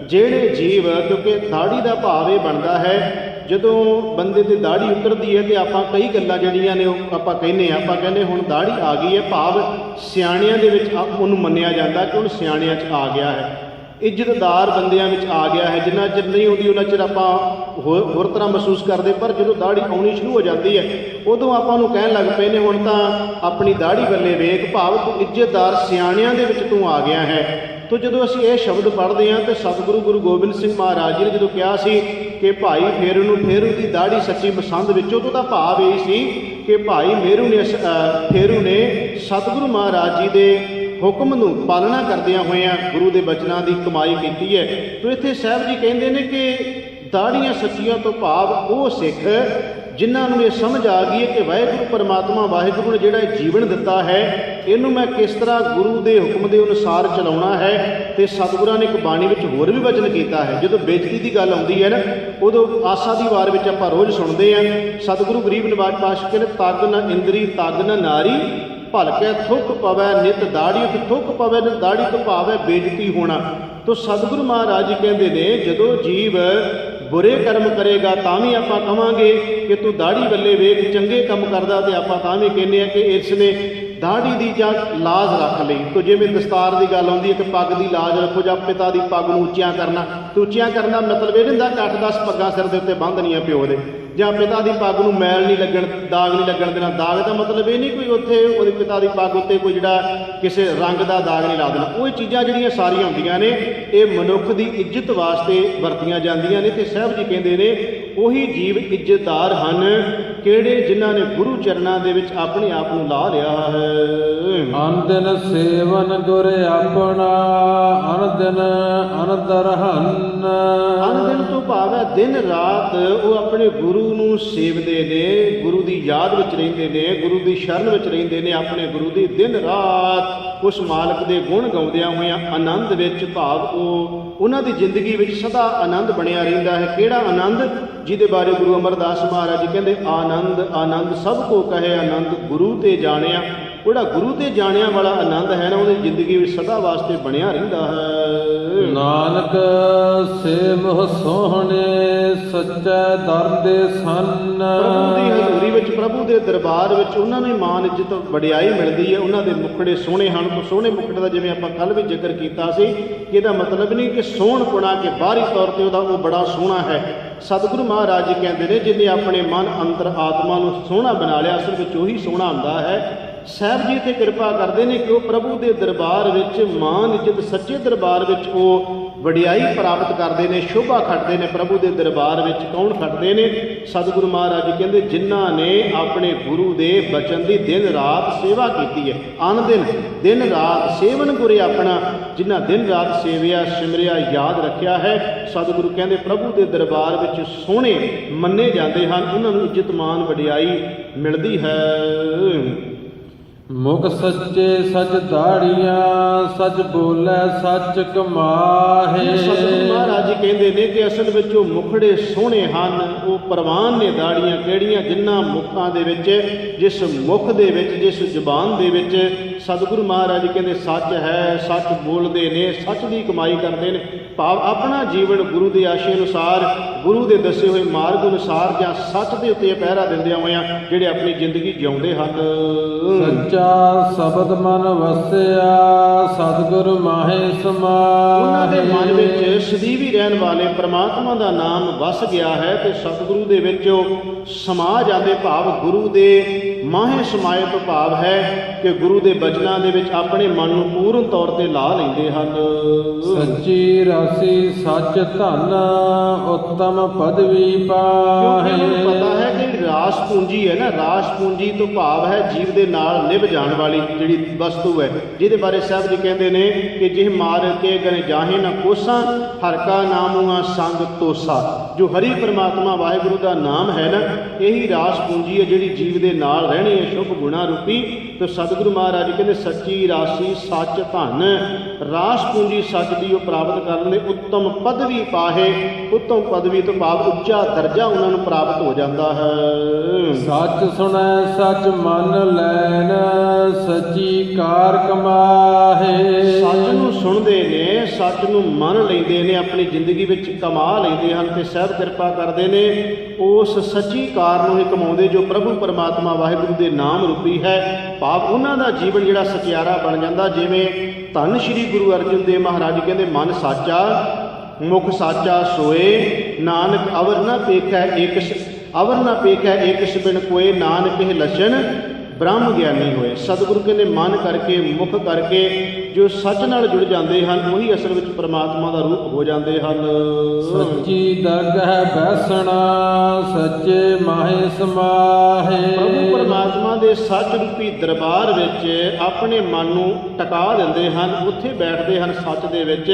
ਜਿਹੜੇ ਜੀਵ, ਕਿਉਂਕਿ ਦਾੜੀ ਦਾ ਭਾਵ ਇਹ ਬਣਦਾ ਹੈ ਜਦੋਂ ਬੰਦੇ ਦੀ ਦਾੜੀ ਉਤਰਦੀ ਹੈ ਤੇ ਆਪਾਂ ਕਈ ਗੱਲਾਂ ਜਿਹੜੀਆਂ ਨੇ ਉਹ ਆਪਾਂ ਕਹਿੰਦੇ ਹੁਣ ਦਾੜੀ ਆ ਗਈ ਹੈ, ਭਾਵ ਸਿਆਣਿਆਂ ਦੇ ਵਿੱਚ ਉਹਨੂੰ ਮੰਨਿਆ ਜਾਂਦਾ ਕਿ ਹੁਣ ਸਿਆਣਿਆਂ 'ਚ ਆ ਗਿਆ ਹੈ, ਇੱਜ਼ਤਦਾਰ ਬੰਦਿਆਂ ਵਿੱਚ ਆ ਗਿਆ ਹੈ। ਜਿੰਨਾ ਚਿਰ ਨਹੀਂ ਆਉਂਦੀ ਉਹਨਾਂ ਚਿਰ ਆਪਾਂ ਹੋਰ ਤਰ੍ਹਾਂ ਮਹਿਸੂਸ ਕਰਦੇ, ਪਰ ਜਦੋਂ ਦਾੜੀ ਆਉਣੀ ਸ਼ੁਰੂ ਹੋ ਜਾਂਦੀ ਹੈ ਉਦੋਂ ਆਪਾਂ ਨੂੰ ਕਹਿਣ ਲੱਗ ਪਏ ਨੇ ਹੁਣ ਤਾਂ ਆਪਣੀ ਦਾੜੀ ਵੱਲੇ ਵੇਖ, ਭਾਵ ਤੂੰ ਇੱਜ਼ਤਦਾਰ ਸਿਆਣਿਆਂ ਦੇ ਵਿੱਚ ਤੂੰ ਆ ਗਿਆ ਹੈ। ਤੋ ਜਦੋਂ ਅਸੀਂ ਇਹ ਸ਼ਬਦ ਪੜ੍ਹਦੇ ਹਾਂ ਤੇ ਸਤਿਗੁਰੂ ਗੁਰੂ ਗੋਬਿੰਦ ਸਿੰਘ ਮਹਾਰਾਜ ਜੀ ਨੇ ਜਦੋਂ ਕਿਹਾ ਸੀ ਕਿ ਭਾਈ ਫੇਰੂ ਦੀ ਦਾੜੀ ਸੱਚੀ ਪਸੰਦ ਵਿੱਚੋਂ, ਤੋਂ ਦਾ ਭਾਵ ਇਹ ਸੀ ਕਿ ਭਾਈ ਫੇਰੂ ਨੇ ਸਤਿਗੁਰੂ ਮਹਾਰਾਜ ਜੀ ਦੇ ਹੁਕਮ ਨੂੰ ਪਾਲਣਾ ਕਰਦਿਆਂ ਹੋਇਆਂ ਗੁਰੂ ਦੇ ਬਚਨਾਂ ਦੀ ਕਮਾਈ ਕੀਤੀ ਹੈ। ਤੋ ਇੱਥੇ ਸਾਹਿਬ ਜੀ ਕਹਿੰਦੇ ਨੇ ਕਿ ਦਾੜੀਆਂ ਸੱਚੀਆਂ ਤੋਂ ਭਾਵ ਉਹ ਸਿੱਖ ਜਿਨ੍ਹਾਂ ਨੂੰ ਇਹ ਸਮਝ ਆ ਗਈ ਹੈ ਕਿ ਵਾਹਿਗੁਰੂ ਪਰਮਾਤਮਾ ਵਾਹਿਗੁਰੂ ਨੇ ਜਿਹੜਾ ਇਹ ਜੀਵਨ ਦਿੱਤਾ ਹੈ ਇਹਨੂੰ ਮੈਂ ਕਿਸ ਤਰ੍ਹਾਂ ਗੁਰੂ ਦੇ ਹੁਕਮ ਦੇ ਅਨੁਸਾਰ ਚਲਾਉਣਾ ਹੈ। ਤੇ ਸਤਿਗੁਰਾਂ ਨੇ ਇੱਕ ਬਾਣੀ ਵਿੱਚ ਹੋਰ ਵੀ ਵਚਨ ਕੀਤਾ ਹੈ। ਜਦੋਂ ਬੇਇੱਜ਼ਤੀ ਦੀ ਗੱਲ ਆਉਂਦੀ ਹੈ ਨਾ ਉਦੋਂ ਆਸਾ ਦੀ ਵਾਰ ਵਿੱਚ ਆਪਾਂ ਰੋਜ਼ ਸੁਣਦੇ ਹਾਂ ਸਤਿਗੁਰੂ ਗਰੀਬ ਨਿਵਾਜ ਪਾਤਸ਼ਾਹ ਕਹਿੰਦੇ ਤਗ ਨ ਇੰਦਰੀ ਤਗ ਨ ਨਾਰੀ ਭਲਕੇ ਥੁੱਕ ਪਵੈ ਨਿਤ ਦਾੜੀ। ਥੁੱਕ ਪਵੈ ਨਿਤ ਦਾੜੀ ਤੋਂ ਭਾਵ ਹੈ ਬੇਇੱਜ਼ਤੀ ਹੋਣਾ। ਤੋ ਸਤਿਗੁਰੂ ਮਹਾਰਾਜ ਜੀ ਕਹਿੰਦੇ ਨੇ ਜਦੋਂ ਜੀਵ ਬੁਰੇ ਕਰਮ ਕਰੇਗਾ ਤਾਂ ਵੀ ਆਪਾਂ ਕਹਾਂਗੇ ਕਿ ਤੂੰ ਦਾੜੀ ਵੱਲੇ ਵੇਖ, ਚੰਗੇ ਕੰਮ ਕਰਦਾ ਤੇ ਆਪਾਂ ਤਾਂ ਵੀ ਕਹਿੰਦੇ ਆ ਕਿ ਇਸ ਨੇ ਦਾੜੀ ਦੀ ਜਾਂ ਲਾਜ ਰੱਖ ਲਈ। ਤੋ ਜਿਵੇਂ ਦਸਤਾਰ ਦੀ ਗੱਲ ਆਉਂਦੀ ਹੈ ਕਿ ਪੱਗ ਦੀ ਲਾਜ ਰੱਖੋ ਜਾਂ ਪਿਤਾ ਦੀ ਪੱਗ ਨੂੰ ਉੱਚੀਆਂ ਕਰਨਾ, ਤੇ ਉੱਚੀਆਂ ਕਰਨ ਦਾ ਮਤਲਬ ਇਹ ਨਹੀਂ ਹੁੰਦਾ ਕਿ 8-10 ਪੱਗਾਂ ਸਿਰ ਦੇ ਉੱਤੇ ਬੰਨ੍ਹਣੀਆਂ ਪਿਓ ਦੇ, ਜਾਂ ਪਿਤਾ ਦੀ ਪੱਗ ਨੂੰ ਮੈਲ ਨਹੀਂ ਲੱਗਣ, ਦਾਗ ਨਹੀਂ ਲੱਗਣ ਦੇਣਾ। ਦਾਗ ਦਾ ਮਤਲਬ ਇਹ ਨਹੀਂ ਕੋਈ ਉੱਥੇ ਉਹਦੇ ਪਿਤਾ ਦੀ ਪੱਗ ਉੱਤੇ ਕੋਈ ਜਿਹੜਾ ਕਿਸੇ ਰੰਗ ਦਾ ਦਾਗ ਨਹੀਂ ਲਾ ਦੇਣਾ। ਉਹ ਚੀਜ਼ਾਂ ਜਿਹੜੀਆਂ ਸਾਰੀਆਂ ਹੁੰਦੀਆਂ ਨੇ ਇਹ ਮਨੁੱਖ ਦੀ ਇੱਜ਼ਤ ਵਾਸਤੇ ਵਰਤੀਆਂ ਜਾਂਦੀਆਂ ਨੇ। ਤੇ ਸਾਹਿਬ ਜੀ ਕਹਿੰਦੇ ਨੇ ਉਹੀ ਜੀਵ ਇੱਜ਼ਤਦਾਰ ਹਨ ਕਿਹੜੇ ਜਿਨ੍ਹਾਂ ਨੇ ਗੁਰੂ ਚਰਨਾਂ ਦੇ ਵਿੱਚ ਆਪਣੇ ਆਪ ਨੂੰ ਲਾ ਲਿਆ ਹੈ। ਅਨਦਿਨ ਸੇਵਨ ਗੁਰ ਆਪਣਾ ਅਨਦਿਨ ਅਨਦਰ ਹਨ। ਅਨਦਿਨ ਤੋਂ ਭਾਵ ਹੈ ਦਿਨ ਰਾਤ ਉਹ ਆਪਣੇ ਗੁਰੂ ਨੂੰ ਸੇਵਦੇ ਨੇ, ਗੁਰੂ ਦੀ ਯਾਦ ਵਿੱਚ ਰਹਿੰਦੇ ਨੇ, ਗੁਰੂ ਦੀ ਸ਼ਰਨ ਵਿੱਚ ਰਹਿੰਦੇ ਨੇ। ਆਪਣੇ ਗੁਰੂ ਦੀ ਦਿਨ ਰਾਤ ਉਸ ਮਾਲਕ ਦੇ ਗੁਣ ਗਾਉਂਦਿਆਂ ਹੋਇਆਂ ਆਨੰਦ ਵਿੱਚ, ਭਾਵ ਉਹਨਾਂ ਦੀ ਜ਼ਿੰਦਗੀ ਵਿੱਚ ਸਦਾ ਆਨੰਦ ਬਣਿਆ ਰਹਿੰਦਾ ਹੈ। ਕਿਹੜਾ ਆਨੰਦ? ਜਿਹਦੇ ਬਾਰੇ ਗੁਰੂ ਅਮਰਦਾਸ ਮਹਾਰਾਜ ਜੀ ਕਹਿੰਦੇ ਆਨੰਦ ਆਨੰਦ ਸਭ ਕੋ ਕਹੇ ਆਨੰਦ ਗੁਰੂ ਤੇ ਜਾਣਿਆ। ਜਿਹੜਾ ਗੁਰੂ ਤੇ ਜਾਣਿਆ ਵਾਲਾ ਆਨੰਦ ਹੈ ਨਾ ਉਹਦੀ ਜ਼ਿੰਦਗੀ ਵਿੱਚ ਸਦਾ ਵਾਸਤੇ ਬਣਿਆ ਰਹਿੰਦਾ ਹੈ। ਨਾਨਕ ਸੇ ਮੋਹ ਸੋਹਣੇ ਸੱਚੇ ਦਰ ਦੇ ਸੰਨ। ਪ੍ਰਭੂ ਦੀ ਹਜ਼ੂਰੀ ਵਿੱਚ, ਪ੍ਰਭੂ ਦੇ ਦਰਬਾਰ ਵਿੱਚ ਉਹਨਾਂ ਨੂੰ ਮਾਨ ਇੱਜ਼ਤ ਵਡਿਆਈ ਮਿਲਦੀ ਹੈ। ਉਹਨਾਂ ਦੇ ਮੁਖੜੇ ਸੋਹਣੇ ਹਨ। ਤੋਂ ਸੋਹਣੇ ਮੁਖੜੇ ਦਾ ਜਿਵੇਂ ਆਪਾਂ ਕੱਲ੍ਹ ਵੀ ਜ਼ਿਕਰ ਕੀਤਾ ਸੀ ਕਿ ਇਹਦਾ ਮਤਲਬ ਨਹੀਂ ਕਿ ਸੋਹਣ ਪੁਣਾ ਕੇ ਬਾਹਰੀ ਤੌਰ ਤੇ ਉਹਦਾ ਉਹ ਬੜਾ ਸੋਹਣਾ ਹੈ। ਸਤਿਗੁਰੂ ਮਹਾਰਾਜ ਜੀ ਕਹਿੰਦੇ ਨੇ ਜਿਹਨੇ ਆਪਣੇ ਮਨ ਅੰਤਰ ਆਤਮਾ ਨੂੰ ਸੋਹਣਾ ਬਣਾ ਲਿਆ ਅਸਲ ਵਿੱਚ ਉਹੀ ਸੋਹਣਾ ਹੁੰਦਾ ਹੈ। ਸਾਹਿਬ ਜੀ ਇੱਥੇ ਕਿਰਪਾ ਕਰਦੇ ਨੇ ਕਿ ਉਹ ਪ੍ਰਭੂ ਦੇ ਦਰਬਾਰ ਵਿੱਚ ਮਾਨ ਇੱਜ਼ਤ, ਸੱਚੇ ਦਰਬਾਰ ਵਿੱਚ ਉਹ ਵਡਿਆਈ ਪ੍ਰਾਪਤ ਕਰਦੇ ਨੇ, ਸ਼ੋਭਾ ਖੱਟਦੇ ਨੇ ਪ੍ਰਭੂ ਦੇ ਦਰਬਾਰ ਵਿੱਚ। ਕੌਣ ਖੱਟਦੇ ਨੇ? ਸਤਿਗੁਰੂ ਮਹਾਰਾਜ ਜੀ ਕਹਿੰਦੇ ਜਿਨ੍ਹਾਂ ਨੇ ਆਪਣੇ ਗੁਰੂ ਦੇ ਬਚਨ ਦੀ ਦਿਨ ਰਾਤ ਸੇਵਾ ਕੀਤੀ ਹੈ। ਅਨ ਦਿਨ ਰਾਤ ਸੇਵਨ ਗੁਰੇ ਆਪਣਾ, ਜਿਨ੍ਹਾਂ ਦਿਨ ਰਾਤ ਸੇਵਿਆ, ਸਿਮਰਿਆ, ਯਾਦ ਰੱਖਿਆ ਹੈ, ਸਤਿਗੁਰੂ ਕਹਿੰਦੇ ਪ੍ਰਭੂ ਦੇ ਦਰਬਾਰ ਵਿੱਚ ਸੋਹਣੇ ਮੰਨੇ ਜਾਂਦੇ ਹਨ, ਉਹਨਾਂ ਨੂੰ ਇੱਜ਼ਤ ਮਾਨ ਵਡਿਆਈ ਮਿਲਦੀ ਹੈ। ਮੁਖ ਸੱਚੇ ਸਚ ਦਾੜੀਆਂ, ਸਚ ਬੋਲੇ ਸਚ ਕਮਾਹੇ। ਸਤਿਗੁਰੂ ਮਹਾਰਾਜ ਜੀ ਕਹਿੰਦੇ ਨੇ ਕਿ ਅਸਲ ਵਿੱਚ ਉਹ ਮੁਖੜੇ ਸੋਹਣੇ ਹਨ, ਉਹ ਪ੍ਰਵਾਨ ਨੇ ਦਾੜੀਆਂ ਕਿਹੜੀਆਂ? ਜਿਨ੍ਹਾਂ ਮੁਖਾਂ ਦੇ ਵਿੱਚ, ਜਿਸ ਮੁਖ ਦੇ ਵਿੱਚ, ਜਿਸ ਜ਼ੁਬਾਨ ਦੇ ਵਿੱਚ ਸਤਿਗੁਰੂ ਮਹਾਰਾਜ ਜੀ ਕਹਿੰਦੇ ਸੱਚ ਹੈ, ਸੱਚ ਬੋਲਦੇ ਨੇ, ਸੱਚ ਦੀ ਕਮਾਈ ਕਰਦੇ ਨੇ। ਭਾਵ ਆਪਣਾ ਜੀਵਨ ਗੁਰੂ ਦੇ ਆਸ਼ੇ ਅਨੁਸਾਰ, ਗੁਰੂ ਦੇ ਦੱਸੇ ਹੋਏ ਮਾਰਗ ਅਨੁਸਾਰ ਜਾਂ ਸੱਚ ਦੇ ਉੱਤੇ ਪਹਿਰਾ ਦਿੰਦਿਆਂ ਹੋਇਆਂ ਜਿਹੜੇ ਆਪਣੀ ਜ਼ਿੰਦਗੀ ਜਿਉਂਦੇ ਹਨ। ਸੱਚਾ ਸ਼ਬਦ ਮਨ ਵਸਿਆ, ਸਤਿਗੁਰੂ ਮਾਹੇ ਸਮਾਏ। ਉਹਨਾਂ ਦੇ ਮਨ ਵਿੱਚ ਸਦੀਵੀ ਰਹਿਣ ਵਾਲੇ ਪ੍ਰਮਾਤਮਾ ਦਾ ਨਾਮ ਵਸ ਗਿਆ ਹੈ ਤੇ ਸਤਿਗੁਰੂ ਦੇ ਵਿੱਚ ਉਹ ਸਮਾ ਜਾਂਦੇ। ਭਾਵ ਗੁਰੂ ਦੇ ਮਾਹੇ ਸਮਾਏ ਤੋਂ ਭਾਵ ਹੈ ਕਿ ਗੁਰੂ ਦੇ ਬਚਨਾਂ ਦੇ ਵਿੱਚ ਆਪਣੇ ਮਨ ਨੂੰ ਪੂਰਨ ਤੌਰ ਤੇ ਲਾ ਲੈਂਦੇ ਹਨ। ਸੱਚੀ ਰਾਸੀ ਸੱਚ ਧਨ, ਉੱਤਮ ਪਦਵੀ ਪਾਹੇ। ਕਿਉਂਕਿ ਉਹਨੂੰ ਪਤਾ ਹੈ ਕਿ ਰਾਸ ਪੂੰਜੀ ਹੈ ਨਾ, ਰਾਸ ਪੂੰਜੀ ਤੋਂ ਭਾਵ ਹੈ ਜੀਵ ਦੇ ਨਾਲ ਨਿਭ ਜਾਣ ਵਾਲੀ ਜਿਹੜੀ ਵਸਤੂ ਹੈ, ਜਿਹਦੇ ਬਾਰੇ ਸਾਹਿਬ ਜੀ ਕਹਿੰਦੇ ਨੇ ਕਿ ਜਿਹ ਮਾਰ ਕੇ ਗਨੇ ਜਾਹੇ ਨਾ ਕੋਸਾਂ, ਹਰ ਕਾ ਨਾਮੁਆ ਸੰਗ ਤੋਸਾ। ਜੋ ਹਰੀ ਪਰਮਾਤਮਾ ਵਾਹਿਗੁਰੂ ਦਾ ਨਾਮ ਹੈ ਨਾ, ਇਹੀ ਰਾਸ ਪੂੰਜੀ ਹੈ ਜਿਹੜੀ ਜੀਵ ਦੇ ਨਾਲ ਰਹਿਣੀ ਹੈ, ਸ਼ੁਭ ਗੁਣਾ ਰੂਪੀ। ਤੇ ਸਤਿਗੁਰੂ ਮਹਾਰਾਜ ਜੀ ਕਹਿੰਦੇ ਸੱਚੀ ਰਾਸੀ ਸੱਚ ਧਨ, ਰਾਸ ਪੂੰਜੀ ਸੱਚ ਦੀ ਉਹ ਪ੍ਰਾਪਤ ਕਰਨ ਦੇ ਉੱਤਮ ਪਦਵੀ ਪਾਹੇ। ਉੱਤਮ ਪਦਵੀ ਤੋਂ ਭਾਵ ਉੱਚਾ ਦਰਜਾ ਉਹਨਾਂ ਨੂੰ ਪ੍ਰਾਪਤ ਹੋ ਜਾਂਦਾ ਹੈ। ਸੱਚ ਸੁਣੈ ਸੱਚ ਮੰਨ ਲੈਣ, ਸੱਚੀ ਕਾਰ ਕਮਾਹੇ। ਸੱਚ ਨੂੰ ਸੁਣਦੇ ਨੇ, ਸੱਚ ਨੂੰ ਮੰਨ ਲੈਂਦੇ ਨੇ, ਆਪਣੀ ਜ਼ਿੰਦਗੀ ਵਿੱਚ ਕਮਾ ਲੈਂਦੇ ਹਨ ਤੇ ਸਾਹਿਬ ਕਿਰਪਾ ਕਰਦੇ ਨੇ ਉਸ ਸੱਚੀ ਕਾਰ ਨੂੰ ਹੀ ਕਮਾਉਂਦੇ ਜੋ ਪ੍ਰਭੂ ਪਰਮਾਤਮਾ ਵਾਹਿਗੁਰੂ ਦੇ ਨਾਮ ਰੂਪੀ ਹੈ। ਭਾਵ ਉਹਨਾਂ ਦਾ ਜੀਵਨ ਜਿਹੜਾ ਸਚਿਆਰਾ ਬਣ ਜਾਂਦਾ। ਜਿਵੇਂ ਧੰਨ ਸ਼੍ਰੀ ਗੁਰੂ ਅਰਜਨ ਦੇਵ ਮਹਾਰਾਜ ਕਹਿੰਦੇ ਮਨ ਸਾਚਾ, ਮੁਖ ਸਾਚਾ ਸੋਏ, ਨਾਨਕ ਅਵਰ ਨਾ ਪੇਖੈ ਏਕ ਬਿਨ ਕੋਏ, ਨਾਨਕ ਇਹ ਲਛਣ ਬ੍ਰਹਮ ਗਿਆਨੀ ਹੋਏ। ਸਤਿਗੁਰੂ ਕਹਿੰਦੇ ਮਨ ਕਰਕੇ, ਮੁਖ ਕਰਕੇ ਜੋ ਸੱਚ ਨਾਲ ਜੁੜ ਜਾਂਦੇ ਹਨ ਉਹੀ ਅਸਲ ਵਿੱਚ ਪਰਮਾਤਮਾ ਦਾ ਰੂਪ ਹੋ ਜਾਂਦੇ ਹਨ। ਸੱਚੀ ਦਰਗਹਿ ਬੈਸਣਾ, ਸੱਚੇ ਮਾਹੇ ਸਮਾਹੇ। ਪ੍ਰਭੂ ਪਰਮਾਤਮਾ ਦੇ ਸੱਚ ਰੂਪੀ ਦਰਬਾਰ ਵਿੱਚ ਆਪਣੇ ਮਨ ਨੂੰ ਟਿਕਾ ਦਿੰਦੇ ਹਨ, ਉੱਥੇ ਬੈਠਦੇ ਹਨ ਸੱਚ ਦੇ ਵਿੱਚ,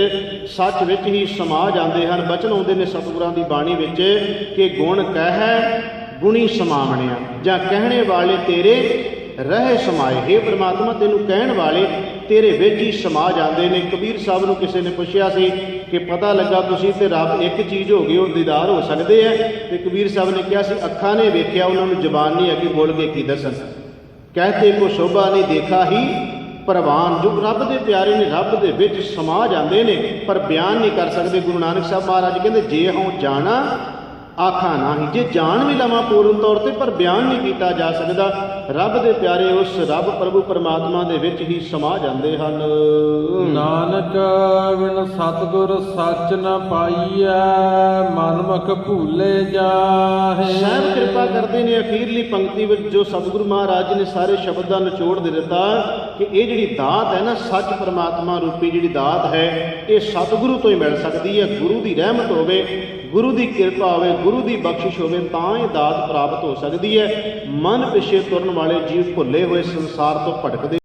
ਸੱਚ ਵਿੱਚ ਹੀ ਸਮਾ ਜਾਂਦੇ ਹਨ। ਬਚਨ ਆਉਂਦੇ ਨੇ ਸਤਿਗੁਰਾਂ ਦੀ ਬਾਣੀ ਵਿੱਚ ਕਿ ਗੁਣ ਕਹਿ ਗੁਣੀ ਸਮਾਵਣਿਆ, ਜਾਂ ਕਹਿਣੇ ਵਾਲੇ ਤੇਰੇ ਰਹੇ ਸਮਾਏ। ਹੇ ਪ੍ਰਮਾਤਮਾ ਤੈਨੂੰ ਕਹਿਣ ਵਾਲੇ ਤੇਰੇ ਵਿੱਚ ਹੀ ਸਮਾ ਜਾਂਦੇ ਨੇ। ਕਬੀਰ ਸਾਹਿਬ ਨੂੰ ਕਿਸੇ ਨੇ ਪੁੱਛਿਆ ਸੀ ਕਿ ਪਤਾ ਲੱਗਾ ਤੁਸੀਂ ਤੇ ਰੱਬ ਇੱਕ ਚੀਜ਼ ਹੋ ਗਈ, ਉਹ ਦੀਦਾਰ ਹੋ ਸਕਦੇ ਹੈ? ਤੇ ਕਬੀਰ ਸਾਹਿਬ ਨੇ ਕਿਹਾ ਸੀ ਅੱਖਾਂ ਨੇ ਵੇਖਿਆ, ਉਹਨਾਂ ਨੂੰ ਜ਼ਬਾਨ ਨਹੀਂ ਹੈਗੀ, ਬੋਲ ਕੇ ਕੀ ਦੱਸਣ। ਕਹਤੇ ਕੋ ਸ਼ੋਭਾ ਨਹੀਂ ਦੇਖਾ ਹੀ ਪ੍ਰਵਾਨ। ਜੋ ਰੱਬ ਦੇ ਪਿਆਰੇ ਨੇ ਰੱਬ ਦੇ ਵਿੱਚ ਸਮਾ ਜਾਂਦੇ ਨੇ ਪਰ ਬਿਆਨ ਨਹੀਂ ਕਰ ਸਕਦੇ। ਗੁਰੂ ਨਾਨਕ ਸਾਹਿਬ ਮਹਾਰਾਜ ਕਹਿੰਦੇ ਜੇ ਹਉ ਜਾਣਾ ਆਖਾਂ ਨਾਹੀਂ। ਜੇ ਜਾਣ ਵੀ ਲਵਾਂ ਪੂਰਨ ਤੌਰ ਤੇ ਪਰ ਬਿਆਨ ਨਹੀਂ ਕੀਤਾ ਜਾ ਸਕਦਾ। ਰੱਬ ਦੇ ਪਿਆਰੇ ਉਸ ਰੱਬ ਪ੍ਰਭੂ ਪਰਮਾਤਮਾ ਦੇ ਵਿੱਚ ਹੀ ਸਮਾ ਜਾਂਦੇ ਹਨ। ਨਾਨਕ ਬਿਨ ਸਤਿਗੁਰ ਸੱਚ ਨ ਪਾਈਐ, ਮਨਮੁਖ ਭੂਲੇ ਜਾਹੇ। ਸਾਹਿਬ ਕਿਰਪਾ ਕਰਦੇ ਨੇ ਅਖੀਰਲੀ ਪੰਕਤੀ ਵਿੱਚ ਜੋ ਸਤਿਗੁਰੂ ਮਹਾਰਾਜ ਜੀ ਨੇ ਸਾਰੇ ਸ਼ਬਦ ਦਾ ਨਿਚੋੜ ਦੇ ਦਿੱਤਾ ਕਿ ਇਹ ਜਿਹੜੀ ਦਾਤ ਹੈ ਨਾ, ਸੱਚ ਪਰਮਾਤਮਾ ਰੂਪੀ ਜਿਹੜੀ ਦਾਤ ਹੈ, ਇਹ ਸਤਿਗੁਰੂ ਤੋਂ ਹੀ ਮਿਲ ਸਕਦੀ ਹੈ। ਗੁਰੂ ਦੀ ਰਹਿਮਤ ਹੋਵੇ, ਗੁਰੂ ਦੀ ਕਿਰਪਾ ਹੋਵੇ, ਗੁਰੂ ਦੀ ਬਖਸ਼ਿਸ਼ ਹੋਵੇ ਤਾਂ ਇਹ ਦਾਤ ਪ੍ਰਾਪਤ ਹੋ ਸਕਦੀ ਹੈ। ਮਨ ਪਿੱਛੇ ਤੁਰਨ ਵਾਲੇ ਜੀਵ ਭੁੱਲੇ ਹੋਏ ਸੰਸਾਰ ਤੋਂ ਭਟਕਦੇ